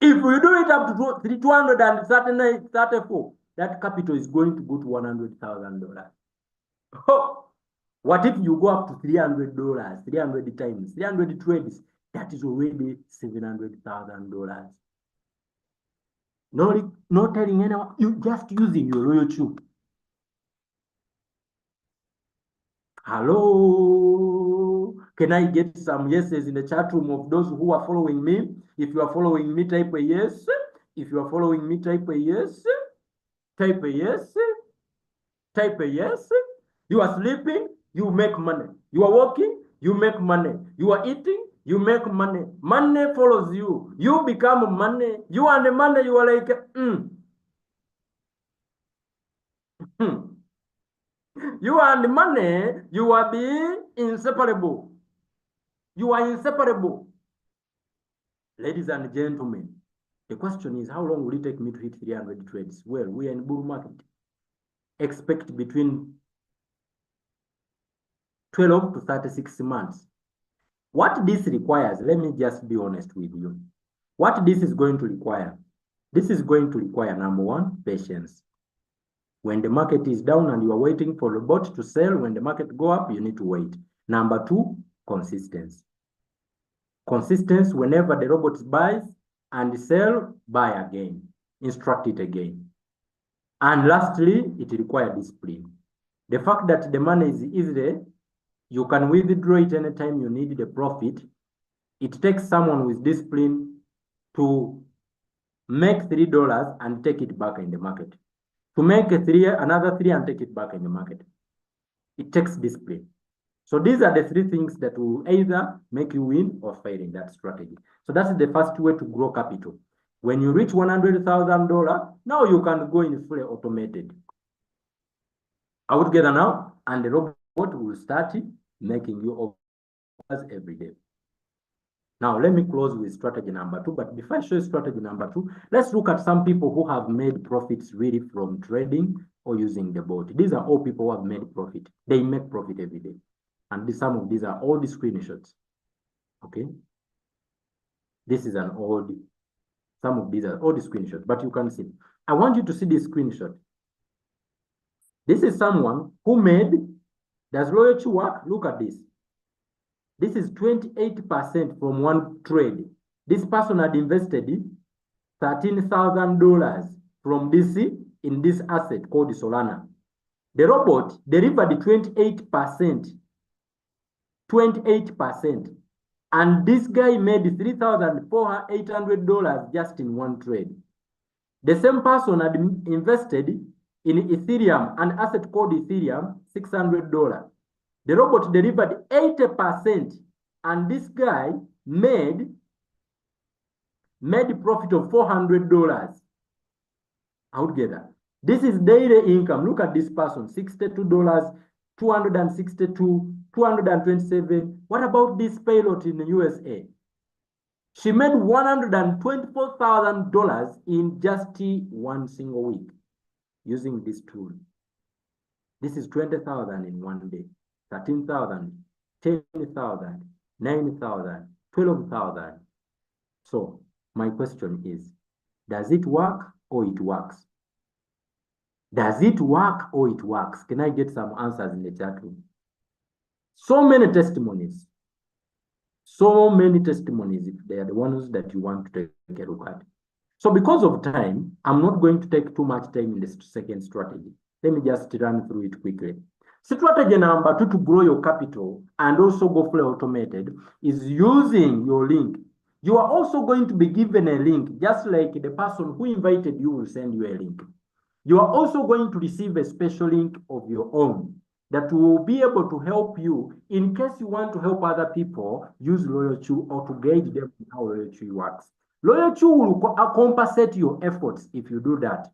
If we do it up to 234, that capital is going to go to $100,000. Oh, what if you go up to $300, 300 times, 300 trades? That is already $700,000. Not telling anyone, you just using your Royalq. Hello, can I get some yeses in the chat room of those who are following me? If you are following me, type a yes. If you are following me, type a yes. Type a yes. Type a yes. You are sleeping, you make money. You are walking, you make money. You are eating, you make money. Money follows you. You become money. You and the money, you are like, You and the money, you are being inseparable. You are inseparable. Ladies and gentlemen, the question is, how long will it take me to hit 300 trades? Well, we are in bull market. Expect between 12 to 36 months. What this requires, let me just be honest with you. What this is going to require? This is going to require, number one, patience. When the market is down and you are waiting for the bot to sell, when the market go up, you need to wait. Number two, consistency. Consistency, whenever the robot buys and sell, buy again. Instruct it again. And lastly, it requires discipline. The fact that the money is easy, you can withdraw it anytime you need the profit. It takes someone with discipline to make $3 and take it back in the market. To make another 3 and take it back in the market. It takes discipline. So these are the 3 things that will either make you win or fail in that strategy. So that's the first way to grow capital. When you reach $100,000, now you can go in fully automated. Are we together now? And the robot will start making you offers every day. Now, let me close with strategy number 2. But before I show you strategy number 2, let's look at some people who have made profits really from trading or using the bot. These are all people who have made profit. They make profit every day. And some of these are all the screenshots. Okay. This is an old, some of these are all the screenshots, but you can see. I want you to see this screenshot. This is someone who made, does Royalq work? Look at this. This is 28% from one trade. This person had invested $13,000 from DC in this asset called Solana. The robot delivered 28%. 28%. And this guy made $3,800 just in one trade. The same person had invested in Ethereum, an asset called Ethereum, $600. The robot delivered 80%, and this guy made profit of $400 altogether. This is daily income. Look at this person, $62, $262, $227. What about this pilot in the USA? She made $124,000 in just one single week using this tool. This is 20,000 in one day. 13,000, 10,000, 9,000, 12,000. So my question is, does it work or it works? Does it work or it works? Can I get some answers in the chat room? So many testimonies. So many testimonies, if they are the ones that you want to take a look at. So because of time, I'm not going to take too much time in the second strategy. Let me just run through it quickly. Strategy number 2 to grow your capital and also go fully automated is using your link. You are also going to be given a link, just like the person who invited you will send you a link. You are also going to receive a special link of your own that will be able to help you in case you want to help other people use Royalq or to guide them in how Royalq works. Royalq will compensate your efforts if you do that.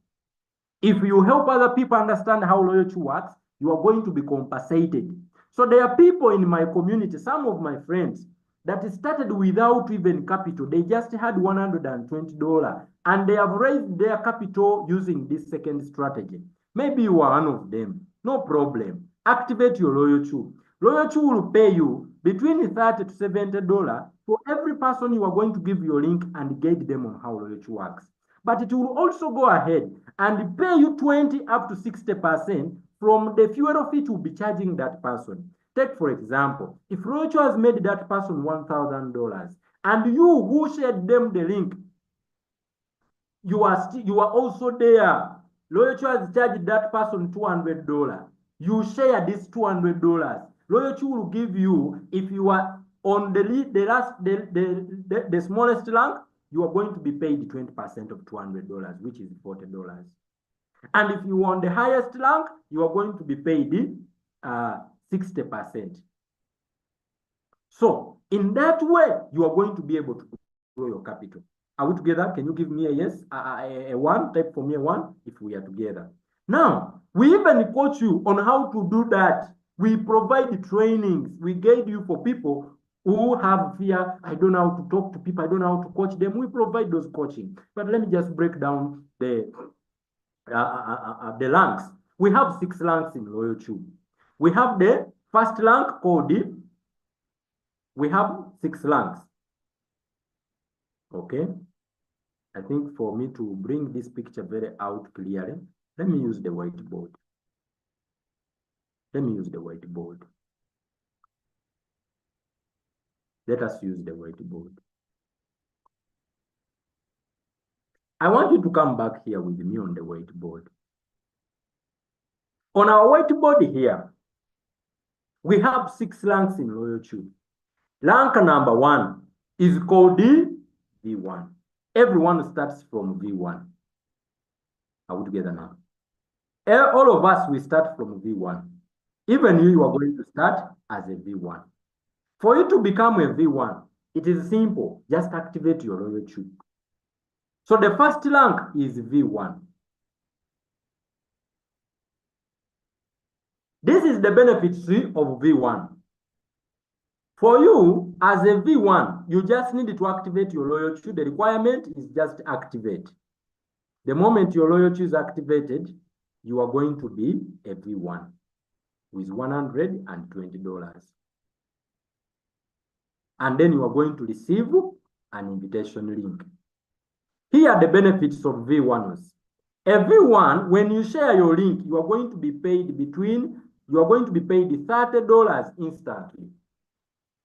If you help other people understand how Royalq works, you are going to be compensated. So there are people in my community, some of my friends, that started without even capital. They just had $120 and they have raised their capital using this second strategy. Maybe you are one of them. No problem. Activate your Royalq. Royalq will pay you between $30 to $70 for every person you are going to give your link and guide them on how Royalq works. But it will also go ahead and pay you 20 up to 60% from the fuel fee to be charging that person. Take, for example, if Royalq has made that person $1,000 and you who shared them the link, you are also there. Royalq has charged that person $200. You share this $200. Royalq will give you, if you are on the smallest rank, you are going to be paid 20% of $200, which is $40. And if you want the highest rank, you are going to be paid 60%. So in that way, you are going to be able to grow your capital. Are we together? Can you give me a yes? A one? Type for me a one if we are together. Now, we even coach you on how to do that. We provide trainings. We guide you for people who have fear. I don't know how to talk to people. I don't know how to coach them. We provide those coaching. But let me just break down the ranks. We have 6 ranks in Royalq. We have the first rank called deep. We have 6 ranks. Okay. I think for me to bring this picture very out clearly, let me use the whiteboard. Let me use the whiteboard. Let us use the whiteboard. I want you to come back here with me on the whiteboard. On our whiteboard here, we have 6 ranks in Royalq. Rank number 1 is called V1. Everyone starts from V1. Are we together now? All of us, we start from V1. Even you are going to start as a V1. For you to become a V1, it is simple. Just activate your Royalq. So the first rank is V1. This is the benefits of V1. For you, as a V1, you just need to activate your loyalty. The requirement is just activate. The moment your loyalty is activated, you are going to be a V1 with $120. And then you are going to receive an invitation link. Here are the benefits of V1s. A V1, when you share your link, you are going to be paid $30 instantly.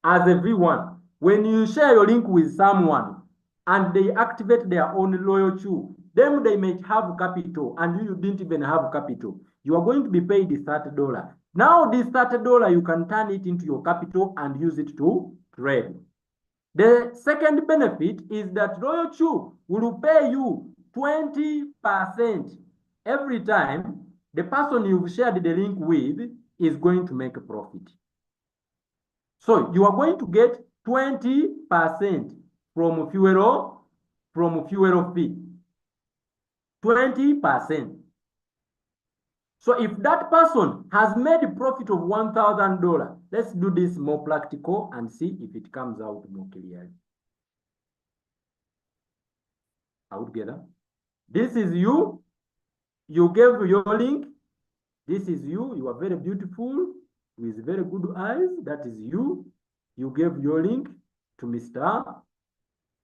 As a V1, when you share your link with someone and they activate their own loyalty, then they may have capital and you didn't even have capital. You are going to be paid $30. Now this $30, you can turn it into your capital and use it to trade. The second benefit is that Royalq will pay you 20% every time the person you've shared the link with is going to make a profit. So you are going to get 20% from fuel fee. 20%. So if that person has made a profit of $1,000, let's do this more practical and see if it comes out more clearly. Out together. This is you. You gave your link. This is you. You are very beautiful with very good eyes. That is you. You gave your link to Mr.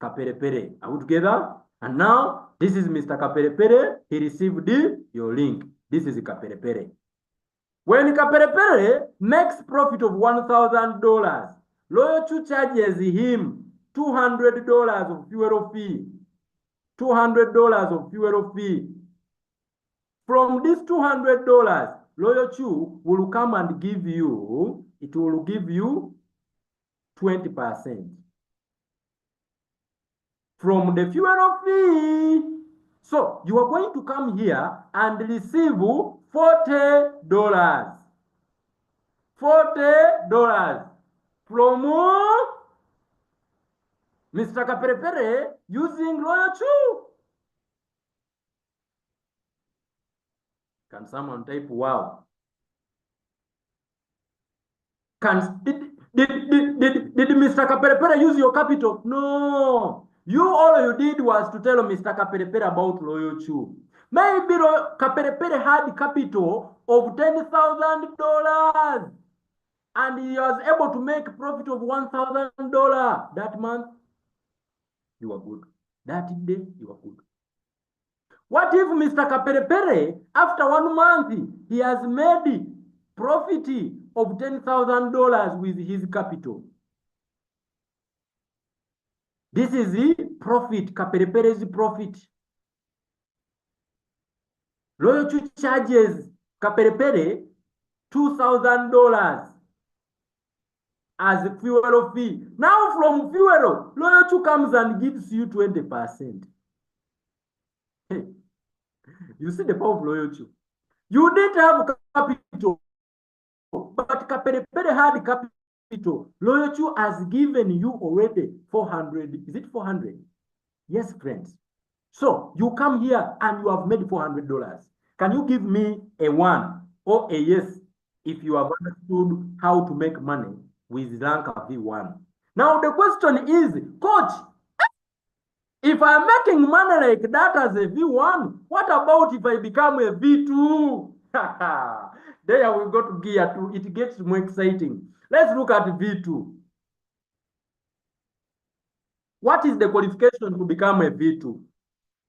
Kaperepere. Are we together? And now, this is Mr. Kaperepere. He received your link. This is Kaperepere. When Kaperepere makes profit of $1,000, Royalq charges him $200 of fuel fee. $200 of fuel fee. From this $200, Royalq will come and give you, it will give you 20% from the fuel fee. So you are going to come here and receive $40. $40 from Mr. Kaperepere using Royalq. Can someone type wow? Did Mr. Kaperepere use your capital? No. All you did was to tell Mr. Kaperepere about Royalq. Maybe Kaperepere had capital of $10,000 and he was able to make a profit of $1,000 that month. You are good. That day, you are good. What if Mr. Kaperepere, after 1 month, he has made profit of $10,000 with his capital? This is the profit, Kaperepere's profit. Royalq charges Kaperepere $2,000 as a fuel fee. Now from fuel, Royalq comes and gives you 20%. Hey, you see the power of Royalq. You didn't have capital, but Kaperepere had capital. Royalq has given you already 400. Is it 400? Yes, friends. So you come here and you have made $400. Can you give me a 1 or a yes if you have understood how to make money with rank V1? Now the question is, coach, if I'm making money like that as a V1, what about if I become a V2? There we go to gear 2. It gets more exciting. Let's look at V2. What is the qualification to become a V2?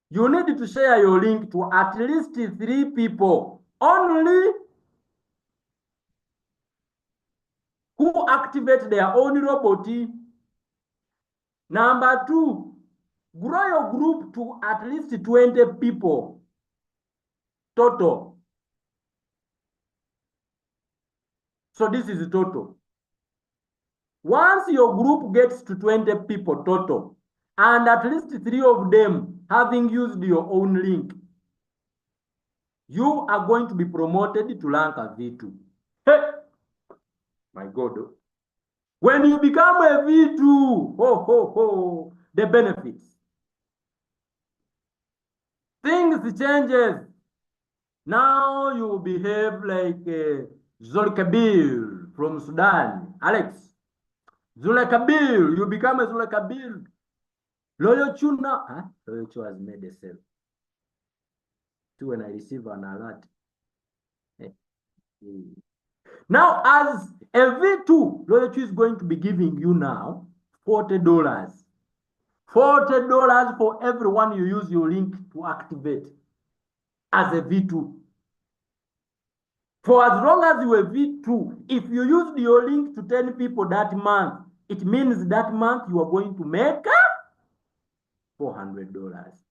You need to share your link to at least 3 people only who activate their own robot. Number 2, grow your group to at least 20 people total. So this is total. Once your group gets to 20 people total, and at least 3 of them having used your own link, you are going to be promoted to rank a V2. Hey, my God. When you become a V2, the benefits. Things changes. Now you behave like Zolkabir from Sudan. Alex, Zulekabil, you become a Zulekabil. Royalq now, huh? Royalq has made a sale. To when I receive an alert. Now, as a V2, Royalq is going to be giving you now $40. $40 for everyone you use your link to activate as a V2. For as long as you are V2, if you used your link to 10 people that month, it means that month you are going to make $400.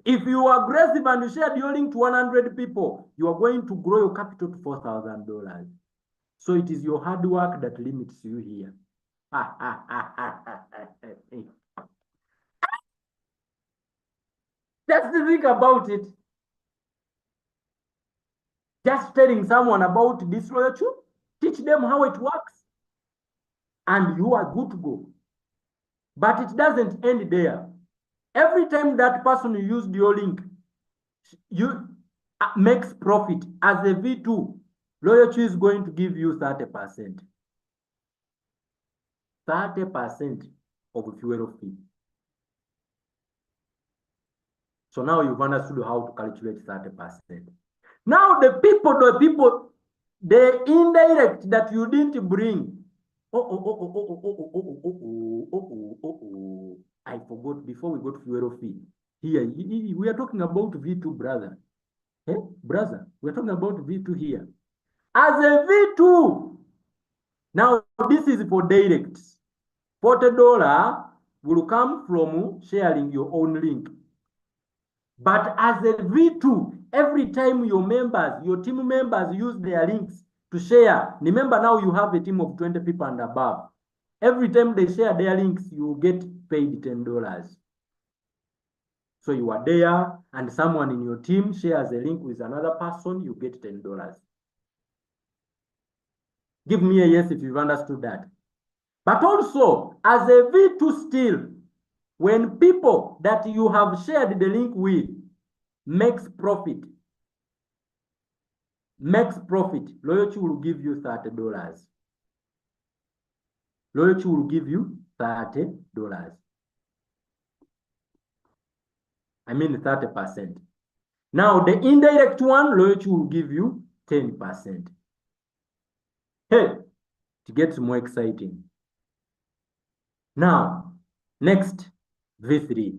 If you are aggressive and you shared your link to 100 people, you are going to grow your capital to $4,000. So it is your hard work that limits you here. Just think about it. Just telling someone about this Royalq, teach them how it works, and you are good to go. But it doesn't end there. Every time that person used your link, you makes profit as a V2, Royalq is going to give you 30%. 30% of fuel fee. So now you've understood how to calculate 30%. Now the indirect that you didn't bring. I forgot before we got fuel fee. Here, we are talking about V2, brother. Hey, brother, we're talking about V2 here. As a V2, now this is for directs. $40 will come from sharing your own link. But as a V2, every time your team members use their links to share, remember now you have a team of 20 people and above. Every time they share their links, you get paid $10. So you are there and someone in your team shares a link with another person, you get $10. Give me a yes if you've understood that. But also, as a V2 still, when people that you have shared the link with makes profit, Royalq will give you $30. Royalq will give you $30. I mean 30%. Now the indirect one, Royalq will give you 10%. Hey, it gets more exciting. Now, next, V3.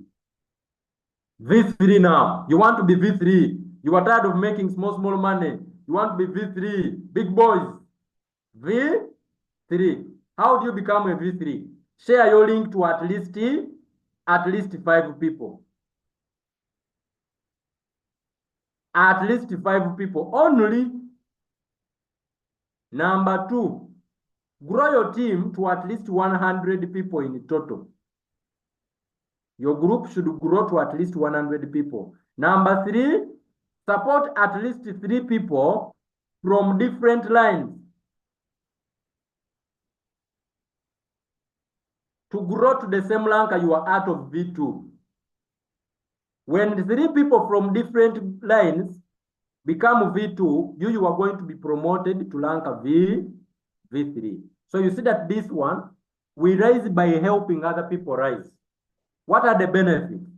V3 now. You want to be V3. You are tired of making small money. You want to be V3. Big boys. V3. How do you become a V3? Share your link to at least 5 people. At least 5 people only. Number 2, grow your team to at least 100 people in total. Your group should grow to at least 100 people. Number 3, support at least 3 people from different lines to grow to the same rank you are at of V2. When 3 people from different lines become V2, you are going to be promoted to rank V3. So you see that this one, we rise by helping other people rise. What are the benefits?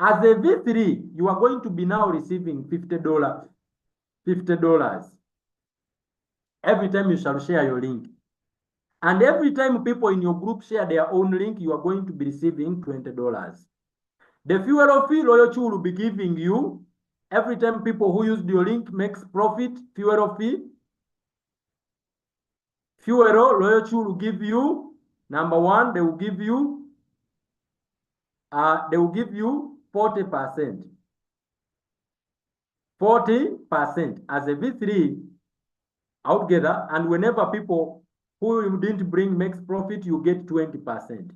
As a V3, you are going to be now receiving $50. $50 every time you shall share your link. And every time people in your group share their own link, you are going to be receiving $20. The fuel fee Royalq will be giving you every time people who use your link makes profit. Fuel fee. Fuel Royalq will give you, number 1, they will give you 40%. 40% as a V3 altogether, and whenever people who you didn't bring makes profit, you get 20%.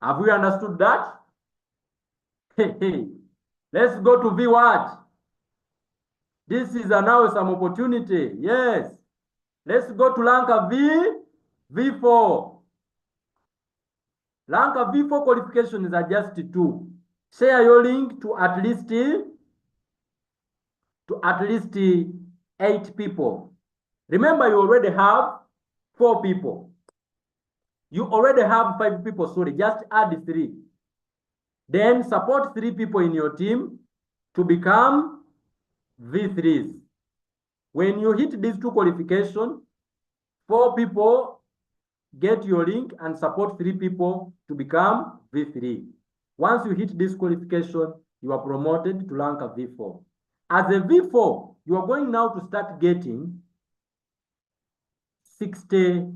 Have we understood that? Hey. Let's go to V what? This is now some opportunity. Yes. Let's go to Lanka V4. Lanka V4 qualifications are just 2. Share your link to at least 8 people. Remember, you already have 4 people. You already have 5 people, sorry, just add 3. Then support 3 people in your team to become V3s. When you hit these 2 qualifications, 4 people get your link and support 3 people to become V3. Once you hit this qualification, you are promoted to rank a V4. As a V4, you are going now to start getting $60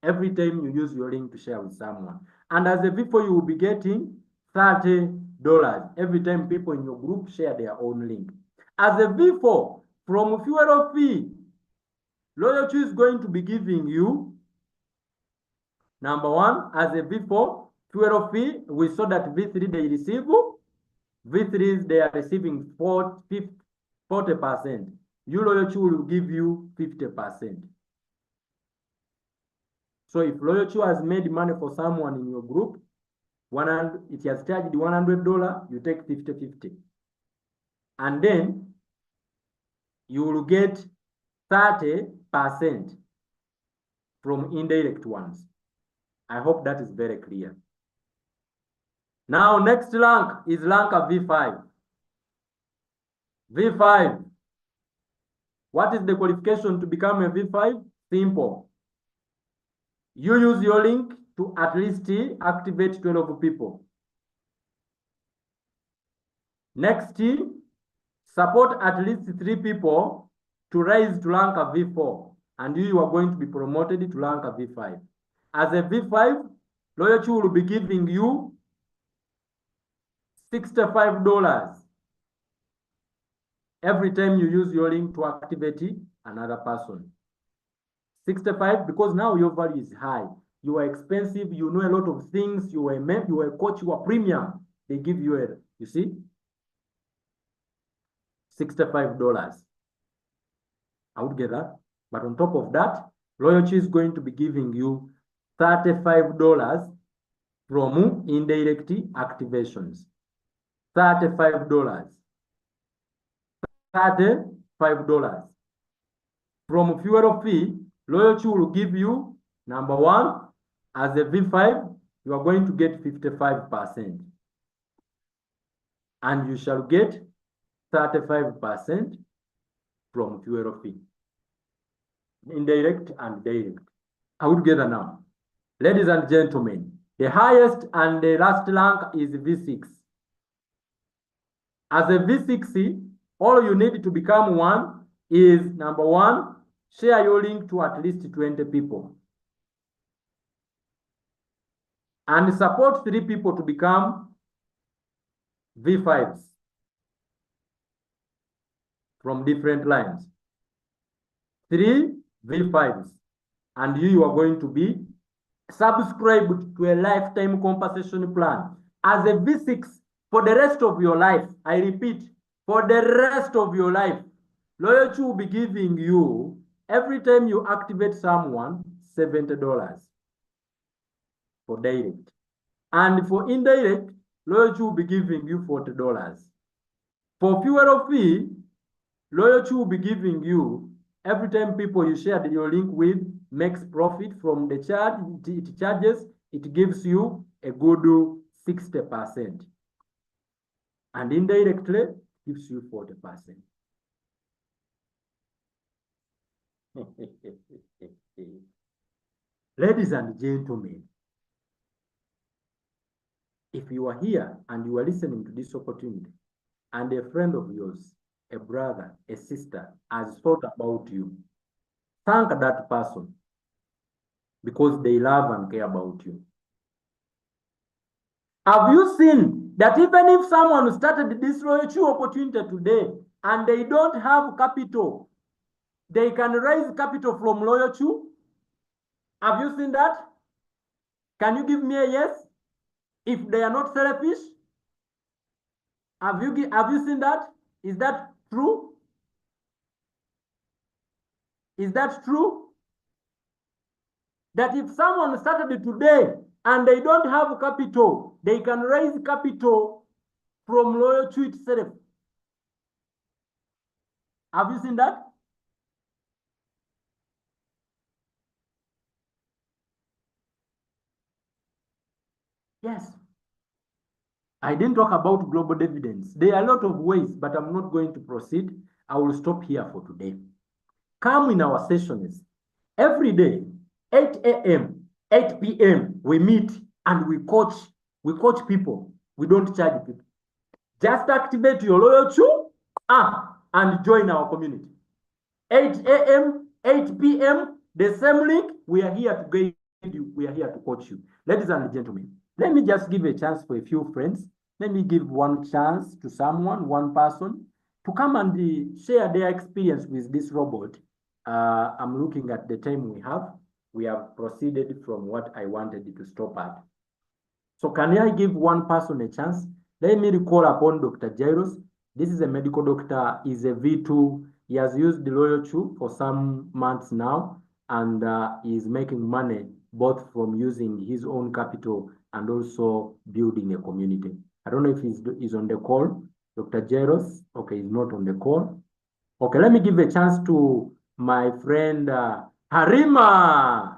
every time you use your link to share with someone. And as a V4, you will be getting $30 every time people in your group share their own link. As a V4, from fuel fee, Royalq is going to be giving you, number 1, as a V4, fuel fee, we saw that V3 they receive, V3s they are receiving 40%. You Royalq will give you 50%. So if Royalq has made money for someone in your group, it has charged $100, you take 50-50. And then you will get 30% from indirect ones. I hope that is very clear. Now, next rank is rank of V5. V5. What is the qualification to become a V5? Simple. You use your link to at least activate 12 people. Next, support at least 3 people to rise to rank a V4, and you are going to be promoted to rank a V5. As a V5, Royalq will be giving you $65 every time you use your link to activate another person. 65 because now your value is high. You are expensive. You know a lot of things. You are a coach. You are premium. They give you a, you see, $65. I would get that. But on top of that, Royalq is going to be giving you $35 from indirect activations. $35. $35. From fuel fee, Royalq will give you, number 1, as a V5, you are going to get 55%. And you shall get 35% from fuel fee. Indirect and direct. Are we together now? Ladies and gentlemen, the highest and the last rank is V6. As a V6, all you need to become one is, number 1, share your link to at least 20 people. And support 3 people to become V5s from different lines. 3 V5s. And you are going to be subscribed to a lifetime compensation plan. As a V6 for the rest of your life, I repeat, for the rest of your life, Royalq will be giving you, every time you activate someone, $70 for direct. And for indirect, Royalq will be giving you $40. For fuel fee, Royalq will be giving you, every time people you share your link with makes profit from the charge, it charges, it gives you a good 60%. And indirectly, gives you 40%. Ladies and gentlemen, if you are here and you are listening to this opportunity, and a friend of yours, a brother, a sister, has thought about you, thank that person because they love and care about you. Have you seen that even if someone started this Royalq opportunity today and they don't have capital, they can raise capital from Royalq? Have you seen that? Can you give me a yes? If they are not selfish? Have you seen that? Is that true? Is that true? That if someone started today and they don't have capital, they can raise capital from Royalq itself. Have you seen that? Yes. I didn't talk about global dividends. There are a lot of ways, but I'm not going to proceed. I will stop here for today. Come in our sessions. Every day, 8 a.m., 8 p.m., we meet and we coach people. We don't charge people. Just activate your Royalq and join our community. 8 a.m., 8 p.m., the same link. We are here to guide you. We are here to coach you. Ladies and gentlemen, let me just give a chance for a few friends. Let me give one chance to someone, one person, to come and share their experience with this robot. I'm looking at the time we have. We have proceeded from what I wanted to stop at. So can I give one person a chance? Let me recall upon Dr. Jairus. This is a medical doctor, is a V2. He has used the Royalq for some months now, and is making money both from using his own capital and also building a community. I don't know if he's on the call. Dr. Jairus, okay, he's not on the call. Okay, let me give a chance to my friend Harima.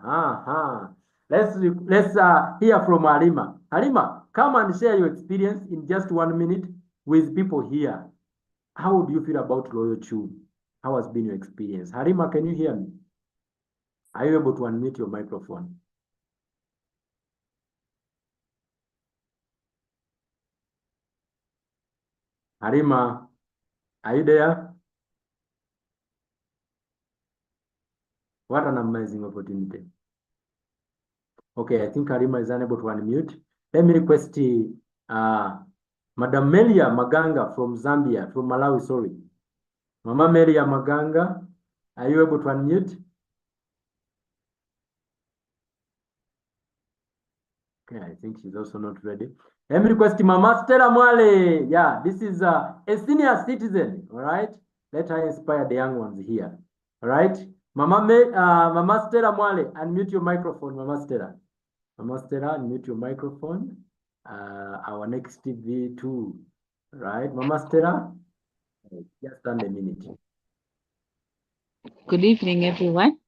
Let's hear from Harima. Harima, come and share your experience in just 1 minute with people here. How would you feel about Royalq? How has been your experience? Harima, can you hear me? Are you able to unmute your microphone? Harima, are you there? What an amazing opportunity. Okay, I think Harima is unable to unmute. Let me request Madam Melia Maganga from Zambia, from Malawi, sorry. Mama Melia Maganga, are you able to unmute? Okay, I think she's also not ready. Let me request Mama Stella Mwale. Yeah, this is a senior citizen, all right? Let her inspire the young ones here, all right? Mama Stella Mwale, unmute your microphone, Mama Stella. Mama Stella, unmute your microphone. Our next TV2, right? Mama Stella, just stand a minute. Good evening, everyone.